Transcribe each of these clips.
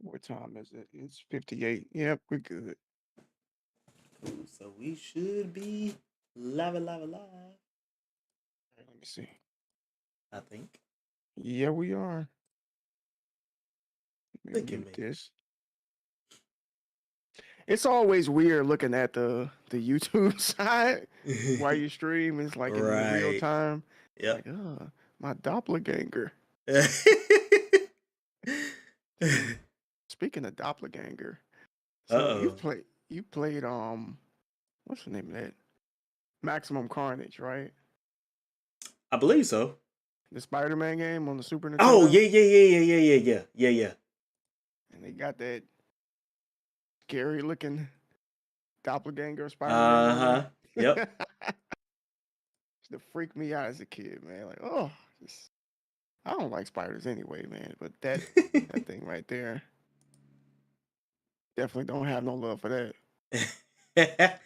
What time is it? It's 58. Yep, we're good. Cool. So we should be live, live, live. All right, let me see. I think. Yeah, we are. Let me Look at mute me. this. It's always weird looking at the YouTube side while you stream. It's like in the real Right. time. Yep. Like, my doppelganger. Speaking of doppelganger, so Uh-oh. you played what's the name of that? Maximum Carnage, right? I believe so. The Spider-Man game on the Super Oh, Nintendo, yeah, yeah, yeah, yeah, yeah, yeah, yeah. Yeah, yeah. and they got that scary looking doppelganger Spider-Man on Uh-huh. there. Yep. Used to freak me out as a kid, man. Like, oh, just, I don't like spiders anyway, man. But that thing right there, definitely don't have no love for that. Yeah,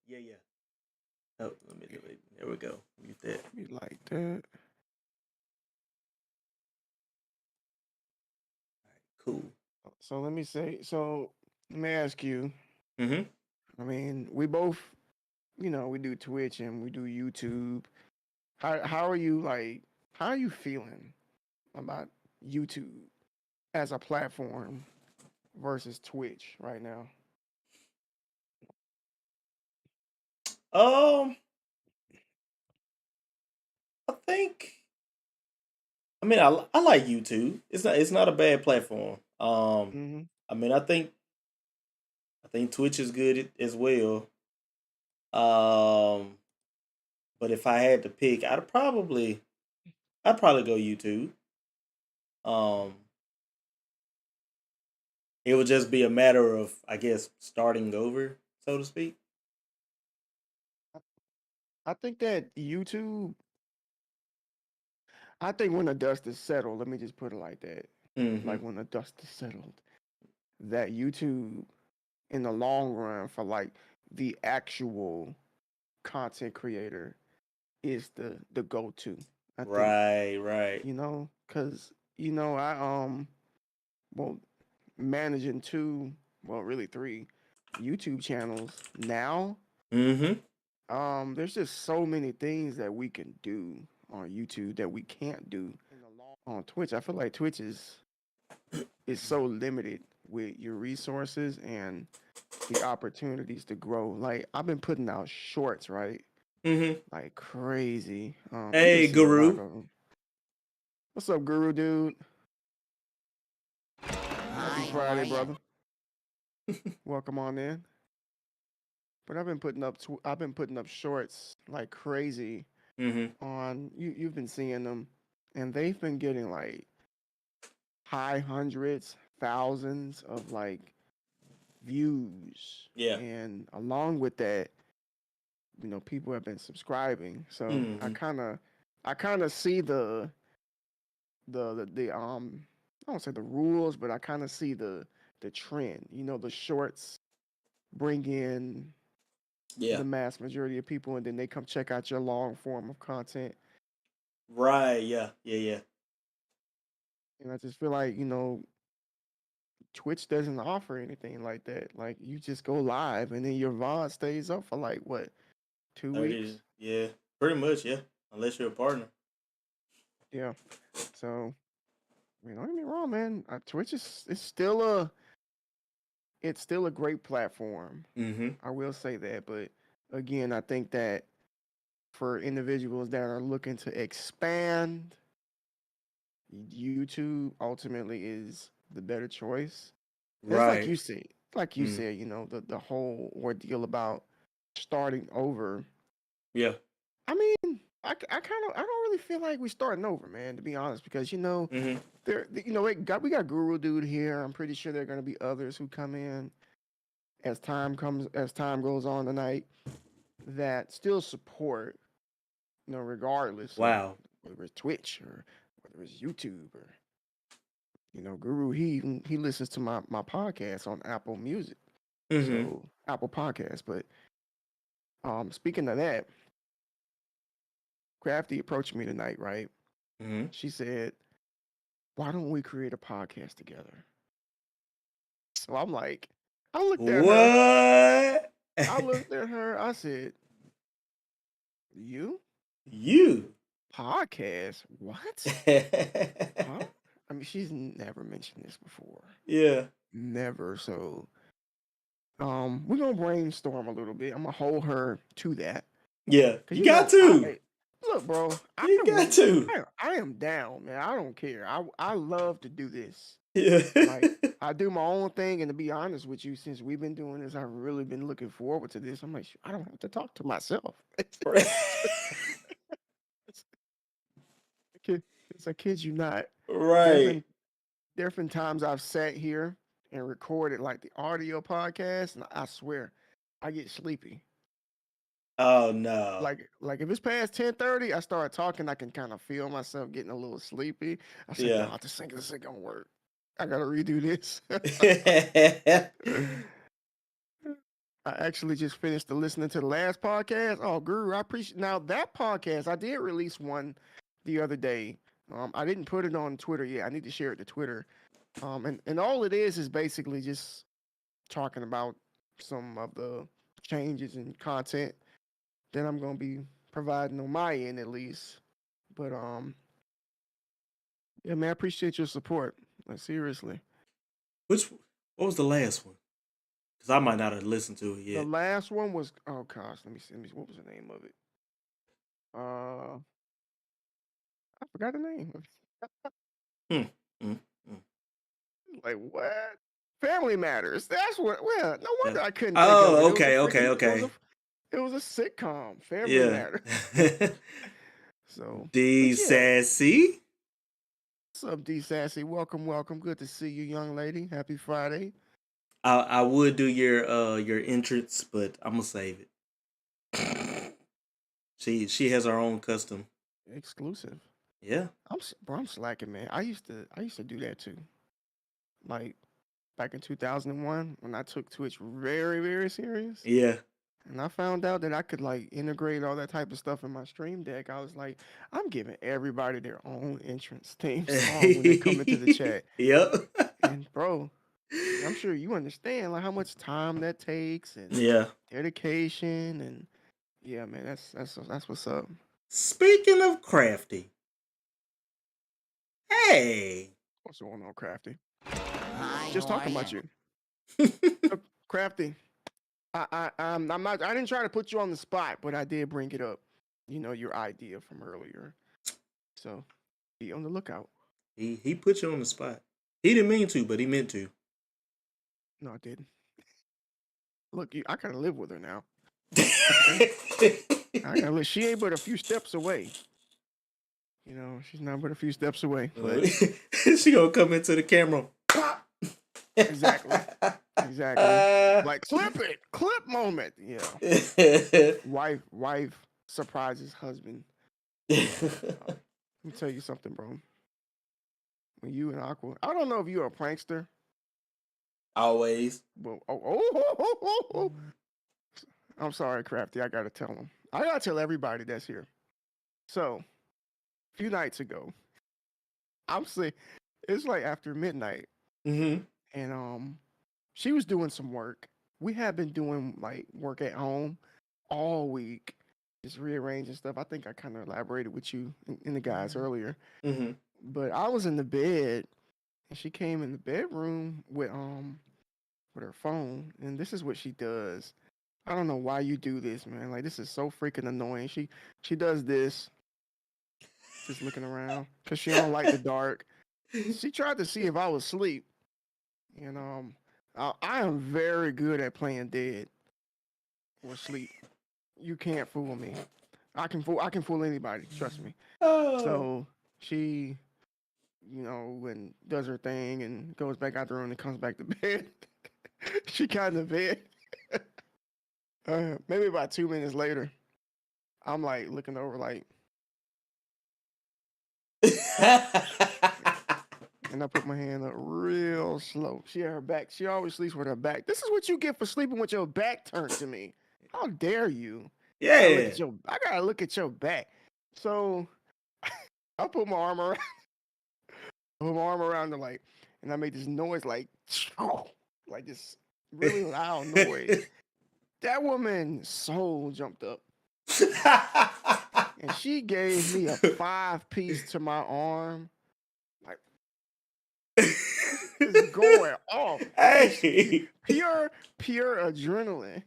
yeah, yeah. Oh, there we go. Mute that. Be like that. Cool. So let me say. So let me ask you. Mm-hmm. I mean, we both, we do Twitch and we do YouTube. How are you like? How are you feeling about YouTube as a platform versus Twitch right now? Um, I think I like YouTube. It's not a bad platform. Hmm. I mean I think Twitch is good as well. Um, but if I had to pick, I'd probably go YouTube. Um, it would just be a matter of, I guess, starting over, so to speak. I think that YouTube. I think when the dust is settled, let me just put it like that. Mm-hmm. Like when the dust is settled, that YouTube in the long run for like the actual content creator is the go to. I think, Right, right. because I well managing two, well really three YouTube channels now. Mm-hmm. There's just so many things that we can do on YouTube that we can't do on Twitch. I feel like Twitch is so limited with your resources and the opportunities to grow. Like I've been putting out shorts, right? Mm-hmm. Like crazy. You've been Hey, seeing a lot Guru. of them. What's up, Guru dude? Happy Hi, how are Friday, you? brother. Welcome on in. But I've been putting up shorts like crazy Mm-hmm. on you've been seeing them, and they've been getting like high hundreds, thousands of like views, Yeah. and along with that, people have been subscribing. So Mm-hmm. I kind of see the I don't say the rules, but I kind of see the trend. The shorts bring in Yeah. the mass majority of people, and then they come check out your long form of content. Right. Yeah. Yeah. Yeah. And I just feel like Twitch doesn't offer anything like that. Like you just go live, and then your VOD stays up for like what, 2 weeks? 30. Yeah. Pretty much. Yeah. Unless you're a partner. Yeah. So don't get me wrong, man. Twitch is it's still a great platform. Mm-hmm. I will say that, but again, I think that for individuals that are looking to expand, YouTube ultimately is the better choice. It's like Right. you said, Mm. the whole ordeal about starting over. Yeah. I mean, I don't really feel like we're starting over, man. To be honest, because Mm-hmm. we got Guru dude here. I'm pretty sure there are going to be others who come in as time goes on tonight that still support, regardless of Wow. whether it's Twitch or whether it's YouTube or Guru. He listens to my podcast on Apple Music, Mm-hmm. so Apple Podcast. But speaking of that, Crafty approached me tonight, right? Mm-hmm. She said, why don't we create a podcast together? So I'm like, I looked at her. What? I looked at her. I said, you? You. Podcast? What? Huh? I mean, she's never mentioned this before. Yeah. Never. So, we're gonna brainstorm a little bit. I'm gonna hold her to that. Yeah. Cause You got to. look, bro, You got to. I am down, man. I don't care. I love to do this. Yeah. Like, I do my own thing, and to be honest with you, since we've been doing this, I've really been looking forward to this. I'm like, I don't have to talk to myself. It's I kid you not. There have Right. been different times I've sat here and recorded like the audio podcast, and I swear, I get sleepy. Oh no. Like if it's past 10:30, I start talking. I can kind of feel myself getting a little sleepy. I said, Yeah. "No, this ain't gonna work. I gotta redo this." I actually just finished listening to the last podcast. Oh, Guru, I appreciate. Now that podcast, I did release one the other day. I didn't put it on Twitter yet. I need to share it to Twitter. And all it is basically just talking about some of the changes in content that I'm gonna be providing on my end at least. But yeah, man, I appreciate your support. Like seriously. What was the last one? Because I might not have listened to it The yet. last one was oh gosh, let me see. What was the name of it? I forgot the name. Mm, mm, mm. Like what? Family Matters. That's what. Well, no Yeah. wonder I couldn't think of it. Oh, It was a okay, okay, freaking. okay. It was a sitcom. Family Yeah. Matters. So, D but yeah. Sassy. What's up, D Sassy? Welcome, welcome. Good to see you, young lady. Happy Friday. I would do your entrance, but I'm gonna save it. She has her own custom. Exclusive. Yeah. I'm slacking, man. I used to do that too. Like back in 2001 when I took Twitch very, very serious. Yeah. And I found out that I could like integrate all that type of stuff in my stream deck. I was like, I'm giving everybody their own entrance theme song when they come into the chat. Yep. And bro, I'm sure you understand like how much time that takes and Yeah. dedication and yeah, man, that's what's up. Speaking of crafty, hey. What's going on, Crafty? Just talking about you. Crafty. I'm not. I didn't try to put you on the spot, but I did bring it up. You know your idea from earlier, so be on the lookout. He put you on the spot. He didn't mean to, but he meant to. No, I didn't. Look, I gotta live with her now. I gotta live. She ain't but a few steps away. You know, she's not but a few steps away. But She gonna come into the camera. exactly, like clip moment. Yeah, wife surprises husband. Let me tell you something, bro. When you and Aqua, I don't know if you're a prankster. Always. But I'm sorry, Crafty. I gotta tell him. I gotta tell everybody that's here. So, a few nights ago, I'm saying it's like after midnight, Mm-hmm. and she was doing some work. We have been doing like work at home all week, just rearranging stuff. I think I kind of elaborated with you and the guys earlier. Mm-hmm. But I was in the bed, and she came in the bedroom with her phone, and this is what she does. I don't know why you do this, man. Like this is so freaking annoying. She does this, just looking around because she don't like the dark. She tried to see if I was asleep, and I am very good at playing dead or sleep. You can't fool me. I can fool anybody. Trust me. Oh. So she, when does her thing and goes back out the room and comes back to bed. She got in the bed. Maybe about 2 minutes later, I'm like looking over, like, and I put my hand up real slow. She had her back. She always sleeps with her back. This is what you get for sleeping with your back turned to me. How dare you? Yeah. I gotta look at your back. So I put my arm around. put my arm around her, like, and I made this noise, like this really loud noise. That woman's soul jumped up, and she gave me a 5-piece to my arm, like just going off, just Hey. pure adrenaline,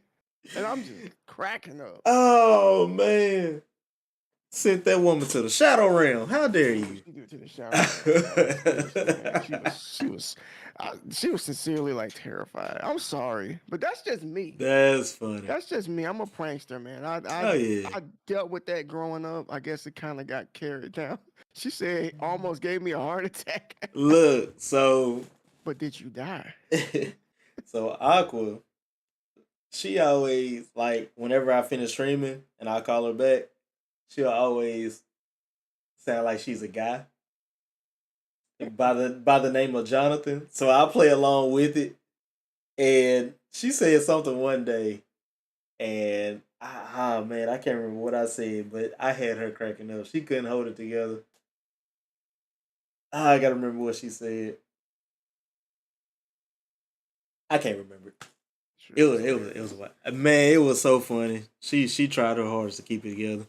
and I'm just cracking up. Oh man. Sent that woman to the shadow realm. How dare you? She threw it to the shadow realm, man. Seriously, man. She was sincerely like terrified. I'm sorry, but that's just me. That's funny. That's just me. I'm a prankster, man. Oh yeah. I dealt with that growing up. I guess it kind of got carried down. She said almost gave me a heart attack. Look, so But did you die? so Aqua, she always like whenever I finish streaming and I call her back, she'll always sound like she's a guy by the name of Jonathan. So I play along with it, and she said something one day, and man, I can't remember what I said, but I had her cracking up. She couldn't hold it together. I gotta remember what she said. I can't remember. It was man. It was so funny. She tried her hardest to keep it together.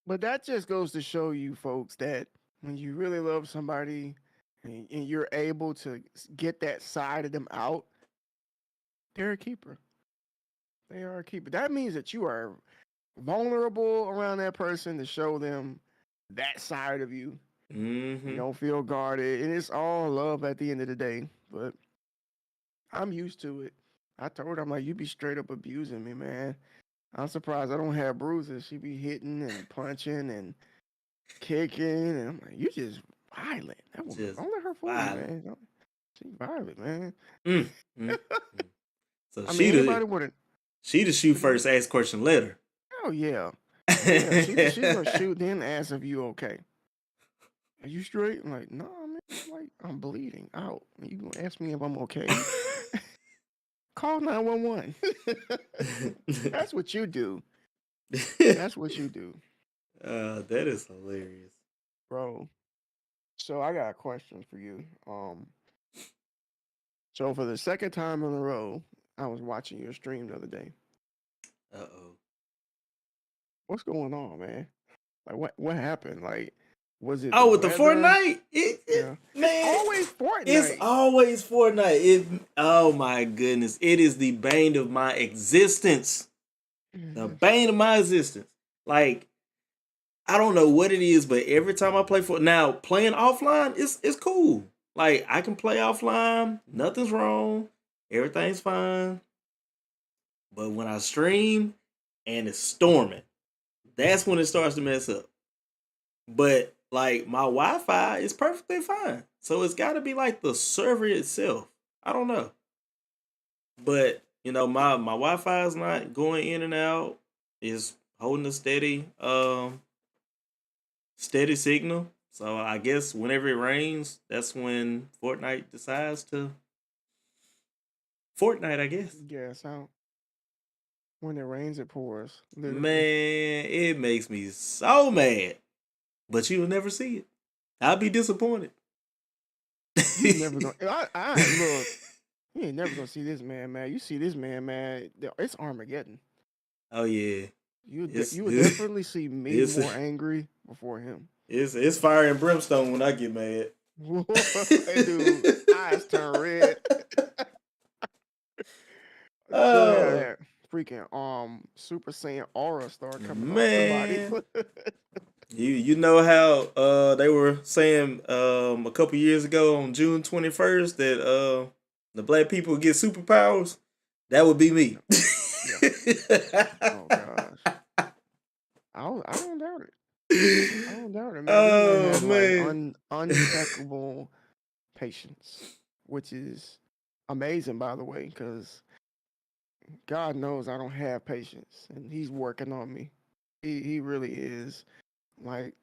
But that just goes to show you, folks, that when you really love somebody and you're able to get that side of them out, they're a keeper. They are a keeper. That means that you are vulnerable around that person to show them that side of you. You don't feel guarded, and it's all love at the end of the day. But I'm used to it. I told her, I'm like, you be straight up abusing me, man. I'm surprised I don't have bruises. She be hitting and punching and kicking, and I'm like, you just violent. That woman, Just don't let her fool you, violent. man. She violent, man. So I mean, anybody wouldn't. She the shoot first, ask question later. Oh yeah, yeah. She's gonna shoot, then ask if you okay. Are you straight? I'm like, no, man. I'm bleeding out. You gonna ask me if I'm okay? Call 911. That's what you do. That's what you do. That is hilarious, Bro. So I got a question for you. So for the second time in a row, I was watching your stream the other day. Uh-oh. What's going on, man? Like what happened? Like, was it the Oh, with the weather? Fortnite? Yeah. Man, It's always Fortnite. It's always Fortnite. Oh my goodness. It is the bane of my existence. The bane of my existence. Like, I don't know what it is, but every time I play now playing offline, it's cool. Like I can play offline, nothing's wrong, everything's fine. But when I stream and it's storming, that's when it starts to mess up. But like my Wi-Fi is perfectly fine. So it's gotta be like the server itself. I don't know. But you know, my Wi-Fi is not going in and out. It's holding a steady signal. So I guess whenever it rains, that's when Fortnite decides to Fortnite, I guess. Yeah, so when it rains, it pours. Literally. Man, it makes me so mad. But you'll never see it. I'll be disappointed. You never gonna. I look. You ain't never gonna see this man, man. You see this man, man. It's Armageddon. Oh yeah. You would definitely see me more angry before him. It's fire and brimstone when I get mad. Dude, eyes turn red. Still have that freaking Super Saiyan aura start coming off the body. You know how they were saying a couple years ago on June 21st that the black people get superpowers? That would be me. Yeah. Oh gosh. I don't doubt it. I don't doubt it, man. This man has like unimpeccable patience, which is amazing, by the way, because God knows I don't have patience, and He's working on me. He really is. Like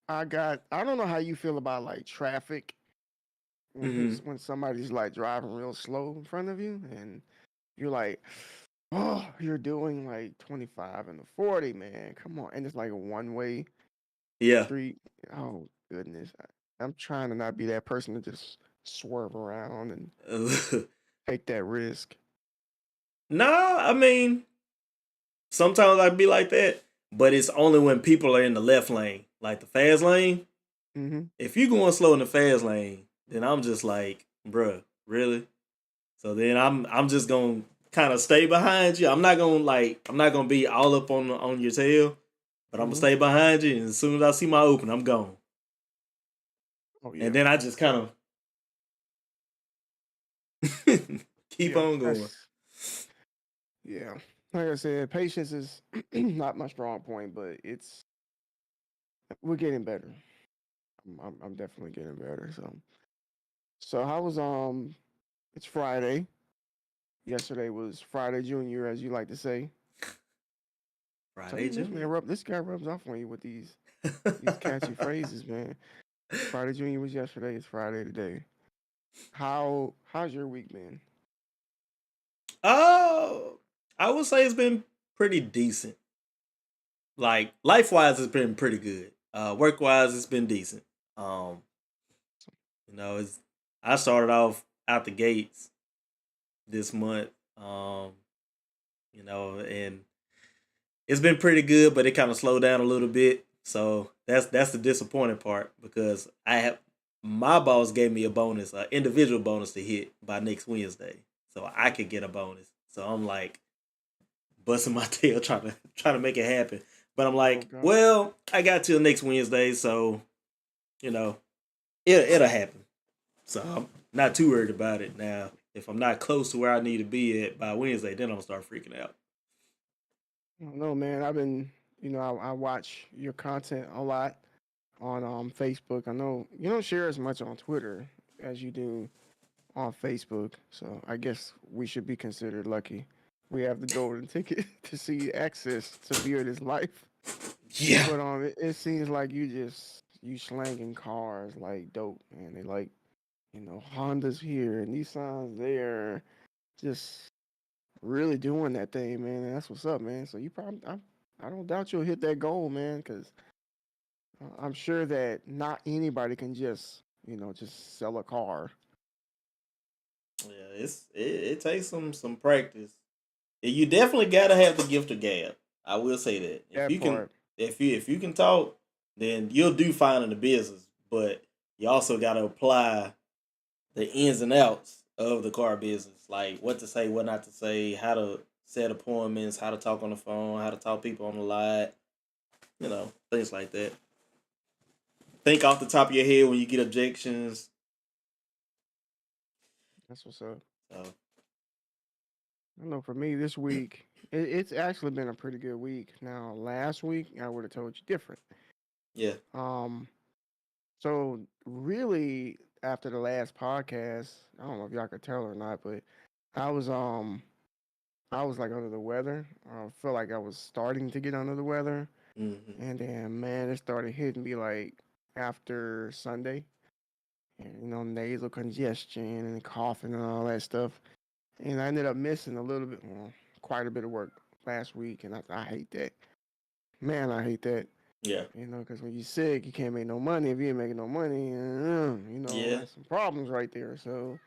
I don't know how you feel about like traffic when somebody's like driving real slow in front of you, and you're like, oh, you're doing like 25 and the 40, man. Come on, and it's like a one way. Yeah. street. Oh goodness, I'm trying to not be that person to just swerve around and take that risk. Nah, I mean, sometimes I be like that, but it's only when people are in the left lane, like the fast lane. Hmm. If you going slow in the fast lane, then I'm just like, bruh, really? So then I'm just gonna kind of stay behind you. I'm not gonna be all up on your tail, but I'm gonna Hmm. stay behind you. And as soon as I see my open, I'm gone. Oh And yeah, then I just kind of keep yeah. on going. That's yeah. Like I said, patience is not my strong point, but we're getting better. I'm definitely getting better. So how was It's Friday. Yesterday was Friday Junior, as you like to say. Tell Friday you this Junior. man this guy rubs off on you with these catchy phrases, man. Friday Junior was yesterday. It's Friday today. How's your week been? Oh, I would say it's been pretty decent. Like life wise, it's been pretty good. Work wise, it's been decent. Um, it's I started off out the gates this month. And it's been pretty good, but it kind of slowed down a little bit. So that's the disappointing part because I have my boss gave me a bonus, an individual bonus to hit by next Wednesday, so I could get a bonus. So I'm like busting my tail trying to make it happen. But I'm Oh like, God. well, I got till next Wednesday, so you know it'll happen. So I'm not too worried about it now. If I'm not close to where I need to be at by Wednesday, then I'm gonna start freaking out. I don't know, man. I've been, I watch your content a lot on Facebook. I know you don't share as much on Twitter as you do on Facebook, so I guess we should be considered lucky. We have the golden ticket to see access to Beard's life. Yeah. But it seems like you slanging cars like dope, man. They like Hondas here, Nissans there, just really doing that thing, man. That's what's up, man. So you probably I don't doubt you'll hit that goal, man, because I'm sure that not anybody can just sell a car. Yeah, it takes some practice. You definitely gotta have the gift of gab. I will say that. That part. If you can talk, then you'll do fine in the business. But you also gotta apply the ins and outs of the car business, like what to say, what not to say, how to set appointments, how to talk on the phone, how to talk people on the lot, things like that. Think off the top of your head when you get objections. That's what's up. So I know for me this week, it's actually been a pretty good week. Now, last week I would have told you different. yeah. Um, so really after the last podcast, I don't know if y'all could tell or not, but I was um I was like under the weather. I felt like I was starting to get under the weather, Hmm. and then man, it started hitting me like after Sunday, and nasal congestion and coughing and all that stuff. And I ended up missing a little bit, well, quite a bit of work last week, and I hate that. Man, I hate that. Yeah. Because when you're sick, you can't make no money. If you ain't making no money, Yeah. that's some problems right there. So,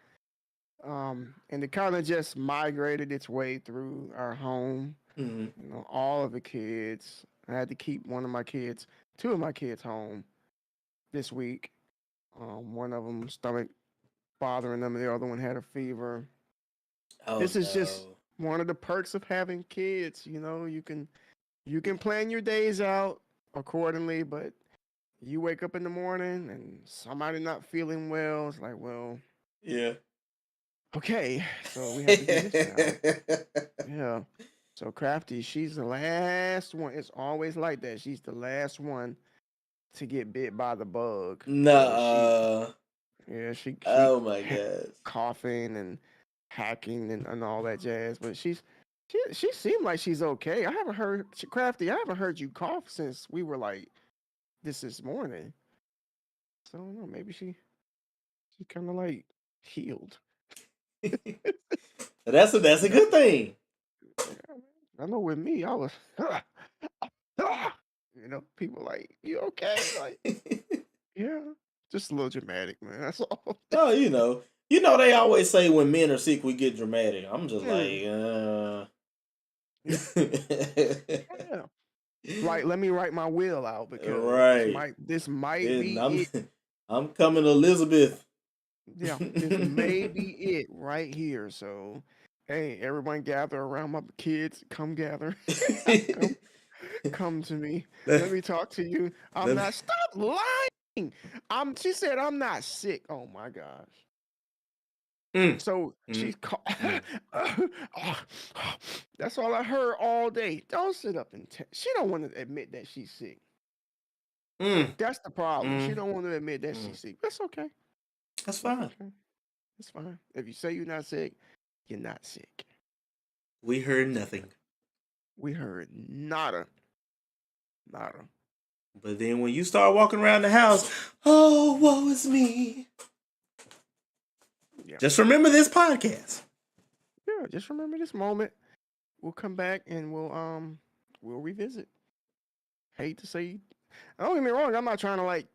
and it kind of just migrated its way through our home. Hmm. All of the kids. I had to keep two of my kids home this week. One of them stomach bothering them, and the other one had a fever. Oh This is just no. one of the perks of having kids. You can plan your days out accordingly, but you wake up in the morning and somebody not feeling well. It's like, well, Yeah. okay, so we have to do this now. Yeah. So Crafty, she's the last one. It's always like that. She's the last one to get bit by the bug because Nah. yeah, she Oh my gosh. coughing and hacking and all that jazz. But she seemed like she's okay. I haven't heard Crafty. I haven't heard you cough since we were like this morning. So I don't know. Maybe she kind of like healed. That's a That good thing. yeah, I know with me, I was People like, you okay? Like, yeah, just a little dramatic, man. That's all. Oh, they always say when men are sick, we get dramatic. I'm just Mm, like, yeah, yeah. Like, let me write my will out because this right. might this might Then be I'm, it. I'm coming, Elizabeth. Yeah, this may be it right here. So, hey, everyone gather around my kids. Come gather. come, come to me. Let let, me talk to you. I'm let me, not. Stop lying. She said I'm not sick. Oh my gosh. mm, So mm, she's called. mm, That's all I heard all day. Don't sit up and she don't want to admit that she's sick. mm, That's the problem. She mm, don't want to admit that mm. she's sick. That's okay. That's That's fine. okay. It's fine. If you say you're not sick, you're not sick. We heard nothing. We heard nada, nada. But then when you start walking around the house, oh, woe is me. Yeah, Just remember this podcast. yeah. Just remember this moment. We'll come back and we'll revisit. Hate to say, don't get me wrong. I'm not trying to like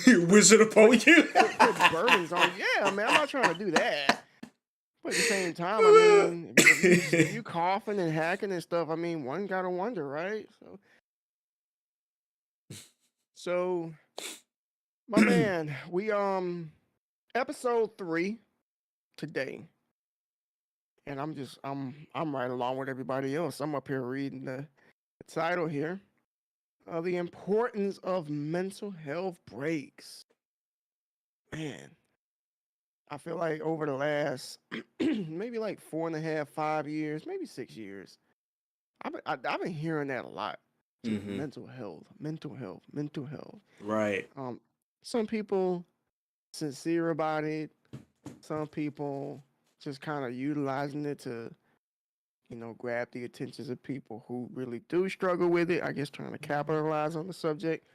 Wish it upon put you. put burdens on you. Yeah, man. I'm not trying to do that. But at the same time, I mean, if you coughing and hacking and stuff, I mean, one gotta wonder, right? So my man, we episode 3 today, and I'm right along with everybody else. I'm up here reading the title here, the importance of mental health breaks. Man, I feel like over the last maybe like 4.5, 5 years, maybe 6 years, I've been hearing that a lot. Just hmm mental health, mental health, mental health. Right. Um, some people sincere about it. Some people just kind of utilizing it to, grab the attentions of people who really do struggle with it. I guess trying to capitalize on the subject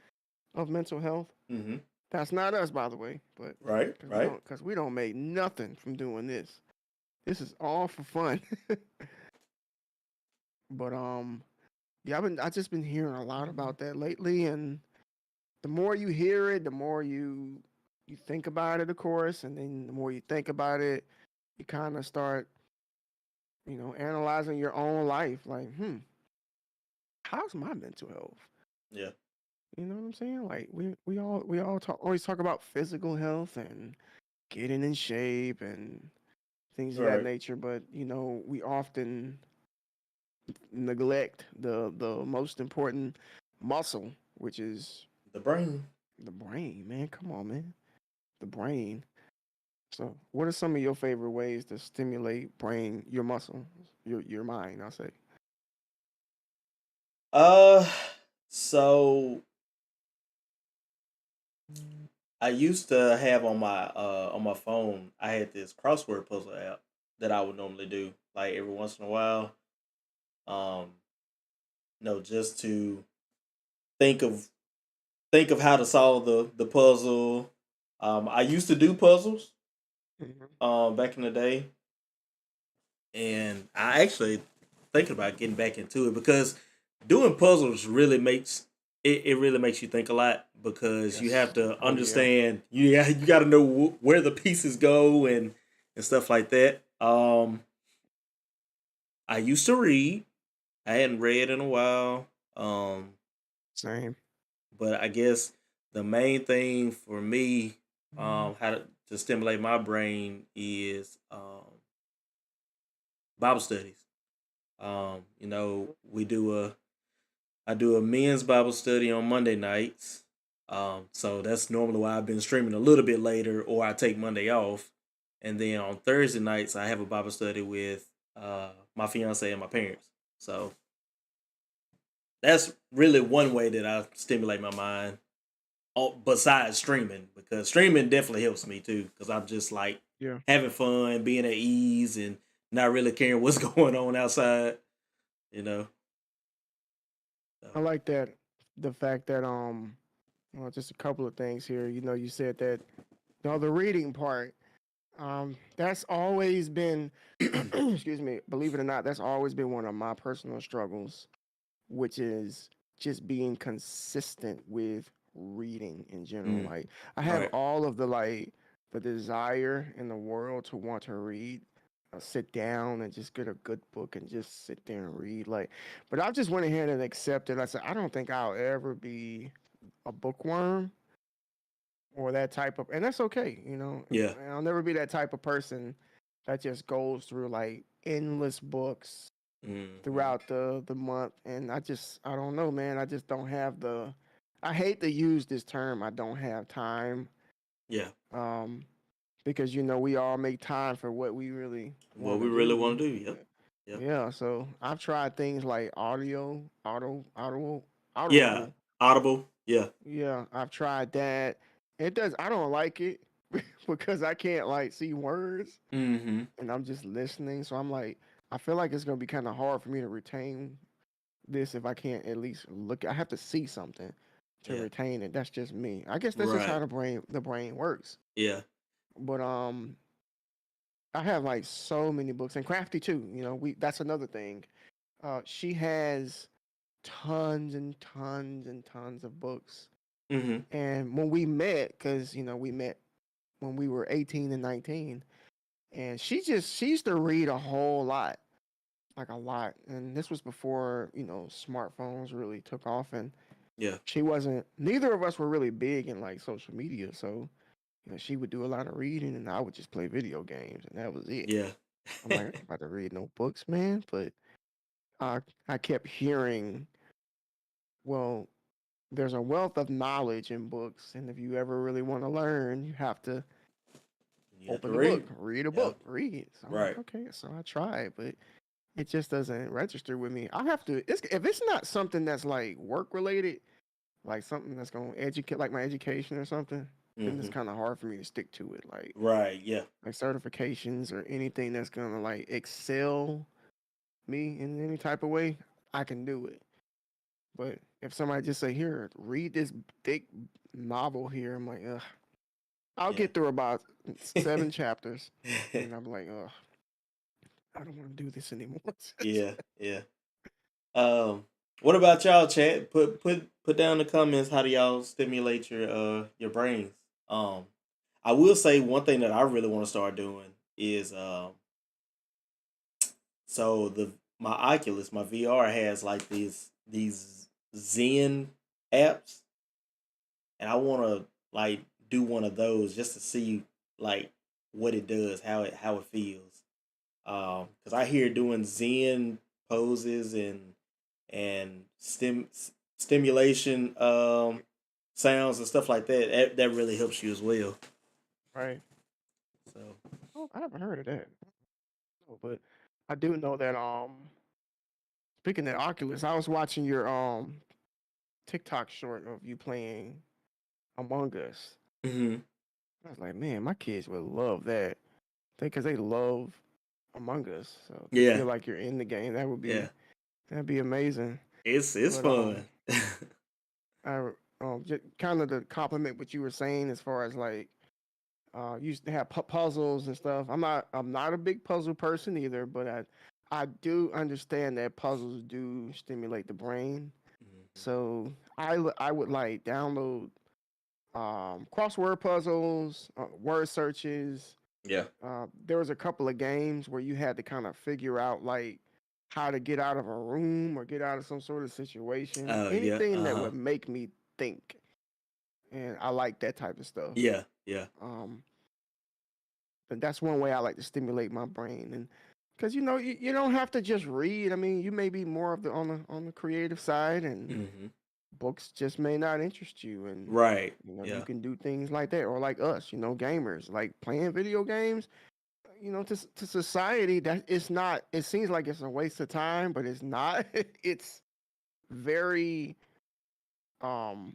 of mental health. hmm That's not us, by the way, but Right. Right. because we don't make nothing from doing this. This is all for fun. But yeah, I just been hearing a lot about that lately, and the more you hear it, the more you think about it, of course, and then the more you think about it, you kind of start, analyzing your own life. Like, how's my mental health? Yeah. You know what I'm saying? Like, we all always talk about physical health and getting in shape and things of that Right. nature, but we often neglect the most important muscle, which is The brain. the brain. Man, come on, man, the brain. So, what are some of your favorite ways to stimulate your muscle, your mind? I'll say. Uh, so I used to have on my phone. I had this crossword puzzle app that I would normally do like every once in a while. Um, no, just to think of think of how to solve the puzzle. I used to do puzzles Mhm. back in the day, and I actually thinking about getting back into it because doing puzzles really makes it really makes you think a lot because you have Yes. to Oh yeah. understand you got to know where the pieces go and stuff like that. I used to read. I hadn't read in a while. Same. But I guess the main thing for me, how to stimulate my brain is Bible studies. We do a I do a men's Bible study on Monday nights. So that's normally why I've been streaming a little bit later, or I take Monday off, and then on Thursday nights I have a Bible study with my fiance and my parents. So that's really one way that I stimulate my mind. Besides streaming, because streaming definitely helps me too, because I'm just like Yeah. having fun, being at ease, and not really caring what's going on outside. You know. I So, like that. The fact that well, just a couple of things here. You said that the reading part. That's always been, excuse me, believe it or not, that's always been one of my personal struggles, which is just being consistent with reading in general. Mm, Like I have right. all of the like the desire in the world to want to read, sit down and just get a good book and just sit there and read. Like, but I just went ahead and accepted. I said I don't think I'll ever be a bookworm or that type of, and that's okay. Yeah. I'll never be that type of person that just goes through like endless books Hmm. throughout the month, and I don't know, man. I just don't have the. I hate to use this term. I don't have time, Yeah. um, because we all make time for what we really What want we to really do. want to do. Yep. Yep. Yeah, so I've tried things like Yeah. audible. Audible. Yeah. Yeah, I've tried that. It does. I don't like it because I can't like see words, Hmm. and I'm just listening. So I'm like, I feel like it's gonna be kind of hard for me to retain this if I can't at least look. I have to see something to Yeah. retain it. That's just me. I guess that's just how Right. the brain works. Yeah. But I have like so many books and Crafty too. We that's another thing. She has tons and tons and tons of books. Hmm. And when we met, because we met when we were 18 and 19, and she used to read a whole lot, like a lot. And this was before smartphones really took off, and Yeah. she wasn't. Neither of us were really big in like social media, so she would do a lot of reading, and I would just play video games, and that was it. Yeah. I'm like, I ain't about to read no books, man. But I I kept hearing, well, there's a wealth of knowledge in books, and if you ever really want to learn, you have to You have to open the read. book, read a Yep. book, read. So I'm like, Right. okay. So I try, but it just doesn't register with me. I have to. If it's not something that's like work related, like something that's gonna educate, like my education or something, then it's Hmm. kind of hard for me to stick to it. Right. Yeah. Like certifications or anything that's gonna like excel me in any type of way, I can do it. But if somebody just say, "Here, read this thick novel here," I'm like, ugh. I'll Yeah. get through about 7 chapters, and then I'm like, ugh, I don't want to do this anymore. Yeah. Yeah. What about y'all, chat? Put down in the comments, how do y'all stimulate your brains? Um, I will say one thing that I really want to start doing is so the my Oculus, my VR has like these Zen apps, and I want to like do one of those just to see like what it does, how it feels. Because I hear doing Zen poses and stimulation sounds and stuff like that, that really helps you as well. Right. So Oh, I haven't heard of that. No, but I do know that speaking of Oculus, I was watching your TikTok short of you playing Among Us. hmm. I was like, man, my kids would love that. Because they love Among Us. So to Yeah, feel like you're in the game, yeah, that'd be amazing. it's But fun. I just kind of to compliment what you were saying as far as like used to have puzzles and stuff. I'm not a big puzzle person either, but I do understand that puzzles do stimulate the brain. Mhm. So I would like download crossword puzzles, word searches. Yeah. There was a couple of games where you had to kind of figure out like how to get out of a room or get out of some sort of situation. Oh yeah. Anything Uh that huh. would make me think, and I like that type of stuff. Yeah. Yeah. Um, and that's one way I like to stimulate my brain, and because you don't have to just read. I mean, you may be more of the on the creative side, and Hmm. books just may not interest you, and Right. you Yeah. can do things like that, or like us, gamers, like playing video games. To society, that it's not. It seems like it's a waste of time, but it's not. It's very um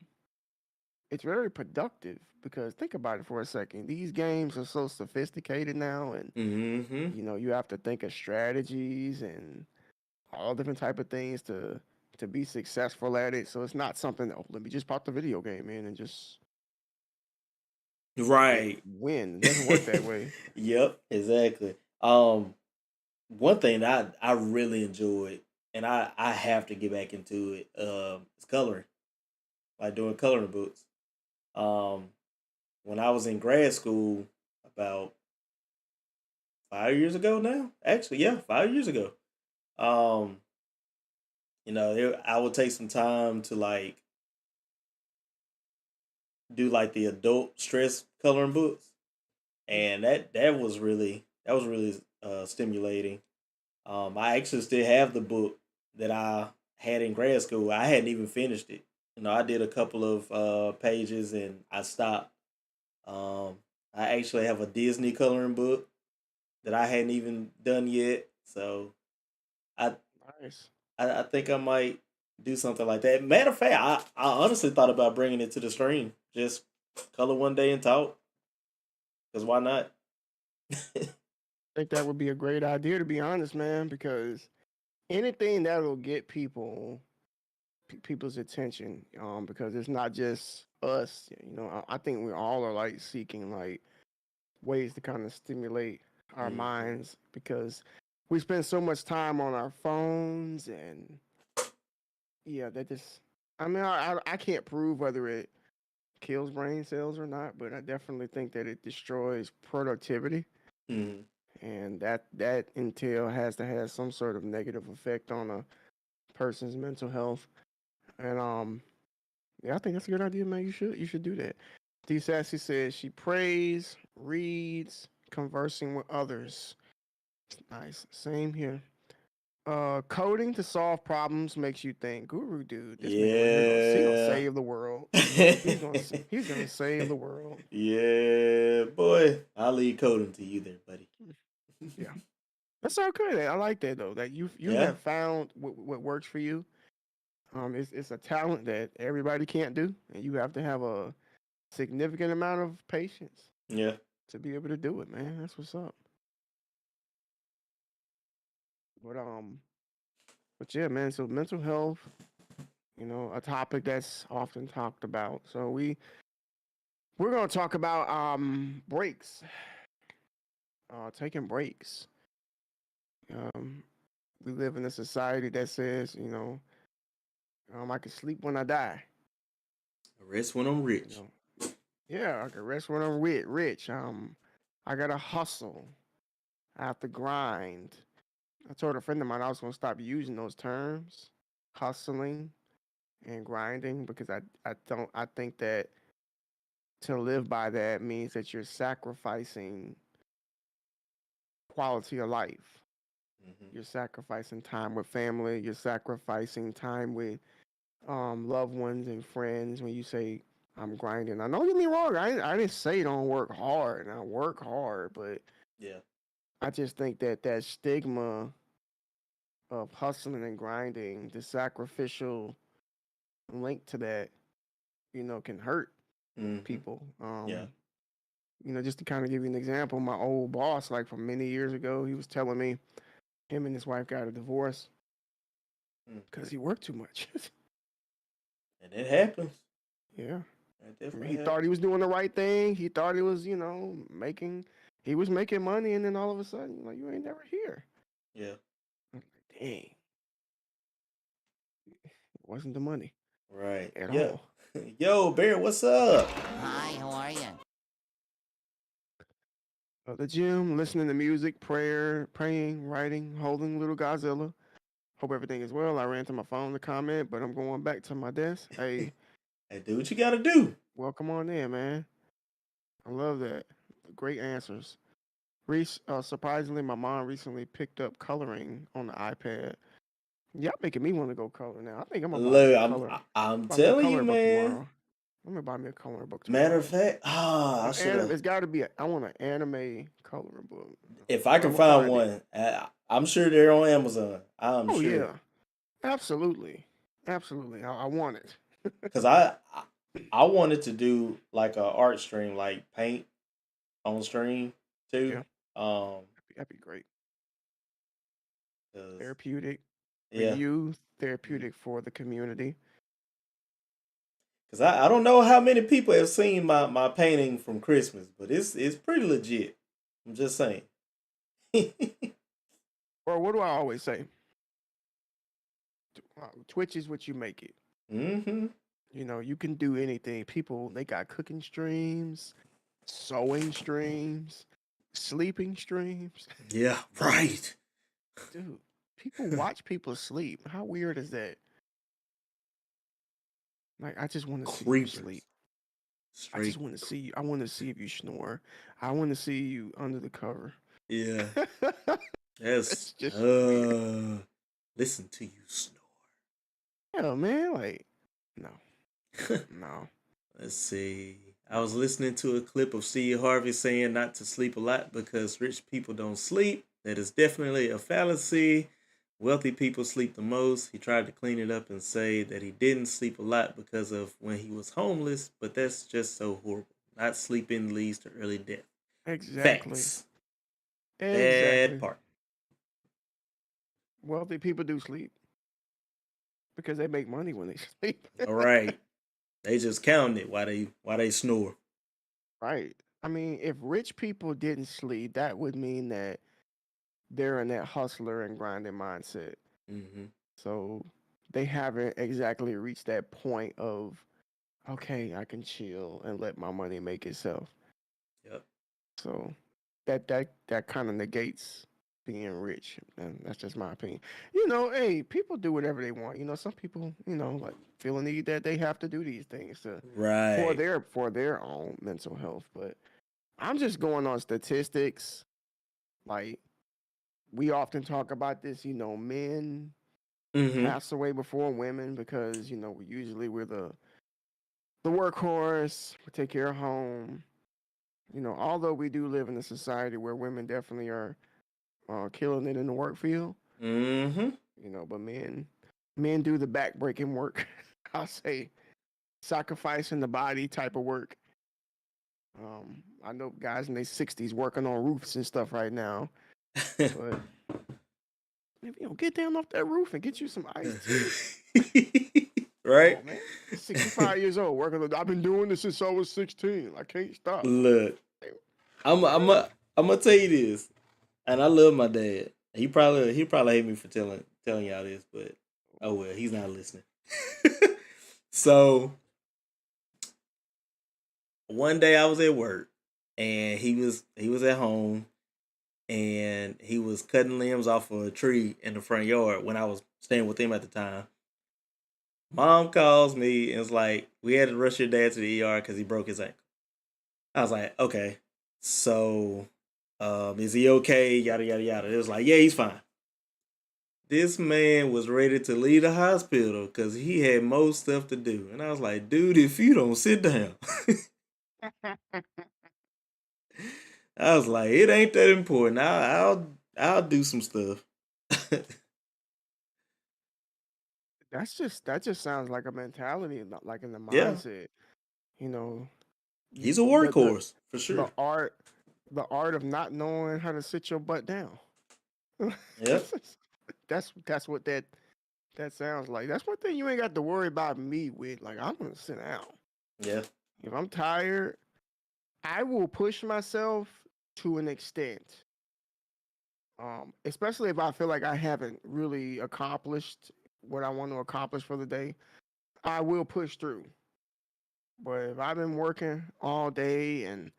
it's very productive because think about it for a second. These games are so sophisticated now, and Hmm. you have to think of strategies and all different type of things to be successful at it. So it's not something. Oh, let me just pop the video game in and just Right. win. It doesn't work that way. Yep. Exactly. One thing that I really enjoyed, and I have to get back into it. It's coloring, like doing coloring books. Um, when I was in grad school, about 5 years ago now. Actually, yeah, 5 years ago. Um, I would take some time to like do like the adult stress coloring books, and that was really stimulating. I actually still have the book that I had in grad school. I hadn't even finished it. I did a couple of pages and I stopped. Um, I actually have a Disney coloring book that I hadn't even done yet. So I Nice. I think I might do something like that. Matter of fact, I honestly thought about bringing it to the stream. Just color one day and talk. Because why not? I think that would be a great idea, to be honest, man, because anything that'll get people's attention, because it's not just us. I think we all are like seeking like ways to kind of stimulate our Hmm. minds because we spend so much time on our phones and yeah, that just. I mean, I can't prove whether it kills brain cells or not, but I definitely think that it destroys productivity, Hmm. and that entail has to have some sort of negative effect on a person's mental health. And yeah, I think that's a good idea, man. You should do that. D Sassy says she prays, reads, conversing with others. Nice. Same here. Coding to solve problems makes you think, Guru, dude, this nigga right here he gonna Yeah. save the world. He's gonna save the world. Yeah, boy. I'll leave coding to you there, buddy. Yeah, that's so good. I like that though. That you Yeah. have found what works for you. It's a talent that everybody can't do, and you have to have a significant amount of patience Yeah. to be able to do it, man. That's what's up. But but yeah, man. So mental health, a topic that's often talked about. So we're gonna talk about breaks, taking breaks. Um, we live in a society that says, I can sleep when I die. Rest when I'm You rich. know, yeah, I can rest when I'm rich. I gotta hustle. I have to grind. I told a friend of mine I was gonna stop using those terms, hustling and grinding, because I think that to live by that means that you're sacrificing quality of life. Hmm. You're sacrificing time with family. You're sacrificing time with loved ones and friends. When you say I'm grinding, I don't get me wrong. I didn't say don't work hard. And I work hard, but Yeah. I just think that stigma of hustling and grinding, the sacrificial link to that, can hurt Hmm. people. Yeah. Just to kind of give you an example, my old boss, like from many years ago, he was telling me him and his wife got a divorce Mm. because he worked too much. And it happens. Yeah. It I mean, definitely he thought he happens. was doing the right thing. He thought he was, he was making money, and then all of a sudden, like, you ain't never here. Yeah. I'm like, dang, it wasn't the money Right. at Yeah. all. Yo, Bear, what's up? Hi, how are you? The gym, listening to music, praying, writing, holding little Godzilla. Hope everything is well. I ran to my phone to comment, but I'm going back to my desk. Hey, Hey, do what you gotta do. welcome on in, man. I love that. Great answers. Reese, surprisingly, my mom recently picked up coloring on the iPad. Y'all making me want to go color now. I think I'm gonna buy me Look, a I'm color. I'm Buy me a telling you, coloring book man. tomorrow. I'm gonna buy me a coloring book Matter of tomorrow. fact, I should have. It's got to be. I want an anime coloring book, If I but I'm can gonna find find it. one, I'm sure they're on Amazon. I'm Oh sure, yeah, absolutely, absolutely. I want it. cause I wanted to do like a art stream, like paint on stream too. Yeah, Um, that'd be great. 'Cause Therapeutic for yeah, you, mm, therapeutic for the community. 'cause I don't know how many people have seen my painting from Christmas, but it's pretty legit. I'm just saying. Or what do I always say? Twitch is what you make it. Mm-hmm. You know, you can do anything. People, they got cooking streams, sewing streams, sleeping streams. Yeah, right. Dude, people watch people sleep. How weird is that? Like, I just want to see you sleep. Creepers. I just Straight. want to see you. I want to see if you snore. I want to see you under the cover. Yeah. That's That's just weird. listen to you snore. Yeah, man. Like, no, no, Let's see. I was no. listening to a clip of Steve Harvey saying not to sleep a lot because rich people don't sleep. That is definitely a fallacy. Wealthy people sleep the most. He tried to clean it up and say that he didn't sleep a lot because of when he was homeless, but that's just so horrible. Not sleeping leads to early death. Exactly. Facts. That Exactly. part. Wealthy people do sleep because they make money when they sleep. All right. They just counting it while they snore. Right. I mean, if rich people didn't sleep, that would mean that they're in that hustler and grinding mindset. Mm-hmm. So they haven't exactly reached that point of, okay, I can chill and let my money make itself. Yep. So that kind of negates being rich, and that's just my opinion. You know, hey, people do whatever they want. You know, some people, you know, like feel a need that they have to do these things to Right. for their own mental health. But I'm just going on statistics. Like we often talk about this, you know, men Mm-hmm. pass away before women because, you know, we're the workhorse, we take care of home. You know, although we do live in a society where women definitely are killing it in the work field, Mm-hmm. you know, but men do the backbreaking work. I'll say sacrificing the body type of work. I know guys in their 60s working on roofs and stuff right now, but if you know, get down off that roof and get you some iced tea. Come Right? on, man. 65 years old working. I've been doing this since I was 16. I can't stop. Look, Like, I'm I'm what? a, I'm gonna tell you this, and I love my dad. He probably hate me for telling y'all this, but oh well, he's not listening. So one day I was at work, and he was at home, and he was cutting limbs off of a tree in the front yard when I was staying with him at the time. Mom calls me and was like, "We had to rush your dad to the ER because he broke his ankle." I was like, "Okay, so is he okay?" Yada yada yada. It was like, "Yeah, he's fine." This man was ready to leave the hospital because he had more stuff to do, and I was like, "Dude, if you don't sit down," I was like, "It ain't that important. I'll do some stuff." That just sounds like a mentality, not like in the Yeah, mindset. You know, he's a the workhorse for the sure. art the art of not knowing how to sit your butt down. Yep. That's what that sounds like. That's one thing you ain't got to worry about me with. Like I'm gonna sit down. Yeah. If I'm tired, I will push myself to an extent. Especially if I feel like I haven't really accomplished what I want to accomplish for the day, I will push through. But if I've been working all day and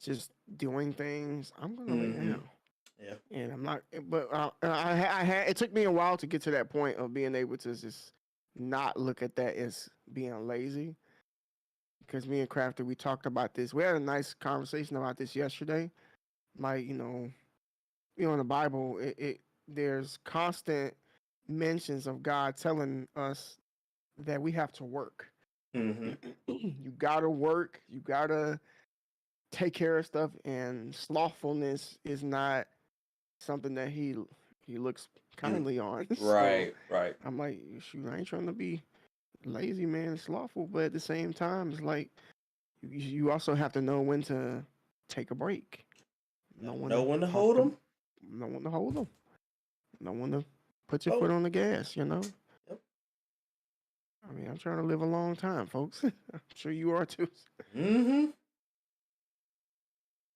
just doing things, I'm gonna lay Mm-hmm. down. Yeah. And I'm not. But I had. It took me a while to get to that point of being able to just not look at that as being lazy. Because me and Crafter, we talked about this. We had a nice conversation about this yesterday. Like in the Bible, it there's constant mentions of God telling us that we have to work. Mm-hmm. You gotta work. You gotta take care of stuff, and slothfulness is not something that he looks You kindly on. So right, right. I'm like, shoot, I ain't trying to be lazy, man, slothful, but at the same time, it's like you also have to know when to take a break, know Gotta when know to when to pump hold them, them. know when to hold them, know when to put your foot Oh, on the gas. You know, yep. I mean, I'm trying to live a long time, folks. I'm sure you are too. Mm-hmm.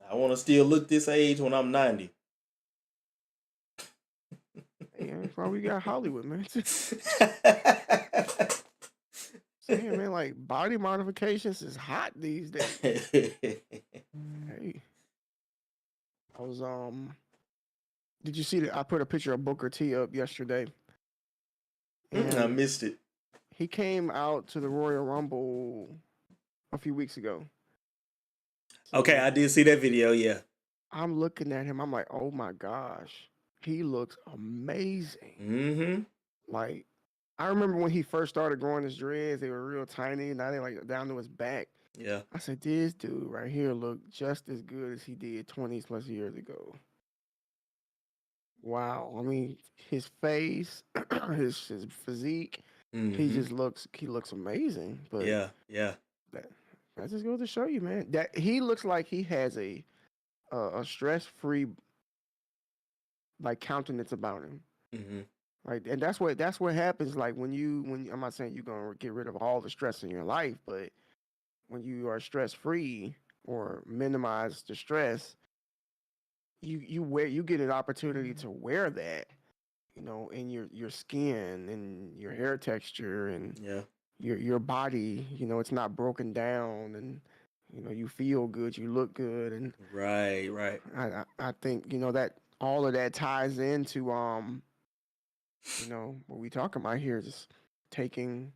I want to still look this age when I'm 90. Yeah, That's why we got Hollywood, man. Saying, man, like body modifications is hot these days. Hey, I was did you see that I put a picture of Booker T up yesterday? I And missed it. he came out to the Royal Rumble a few weeks ago. Okay, I did see that video. Yeah. I'm looking at him. I'm like, oh my gosh, he looks amazing. Mm-hmm. Like, I remember when he first started growing his dreads, they were real tiny. Now they're like down to his back. Yeah. I said, this dude right here look just as good as he did 20 plus years ago. Wow. I mean, his face, his physique, Mm-hmm. he looks amazing. But Yeah. Yeah. that just goes to show you, man, that he looks like he has a stress free like countenance about him. Mm-hmm. Like, and that's what happens. Like when I'm not saying you're gonna get rid of all the stress in your life, but when you are stress free or minimize the stress, you get an opportunity to wear that, in your skin and your hair texture and Yeah. your body. It's not broken down, and you feel good, you look good, and Right. Right. I think that all of that ties into what we talking about here is taking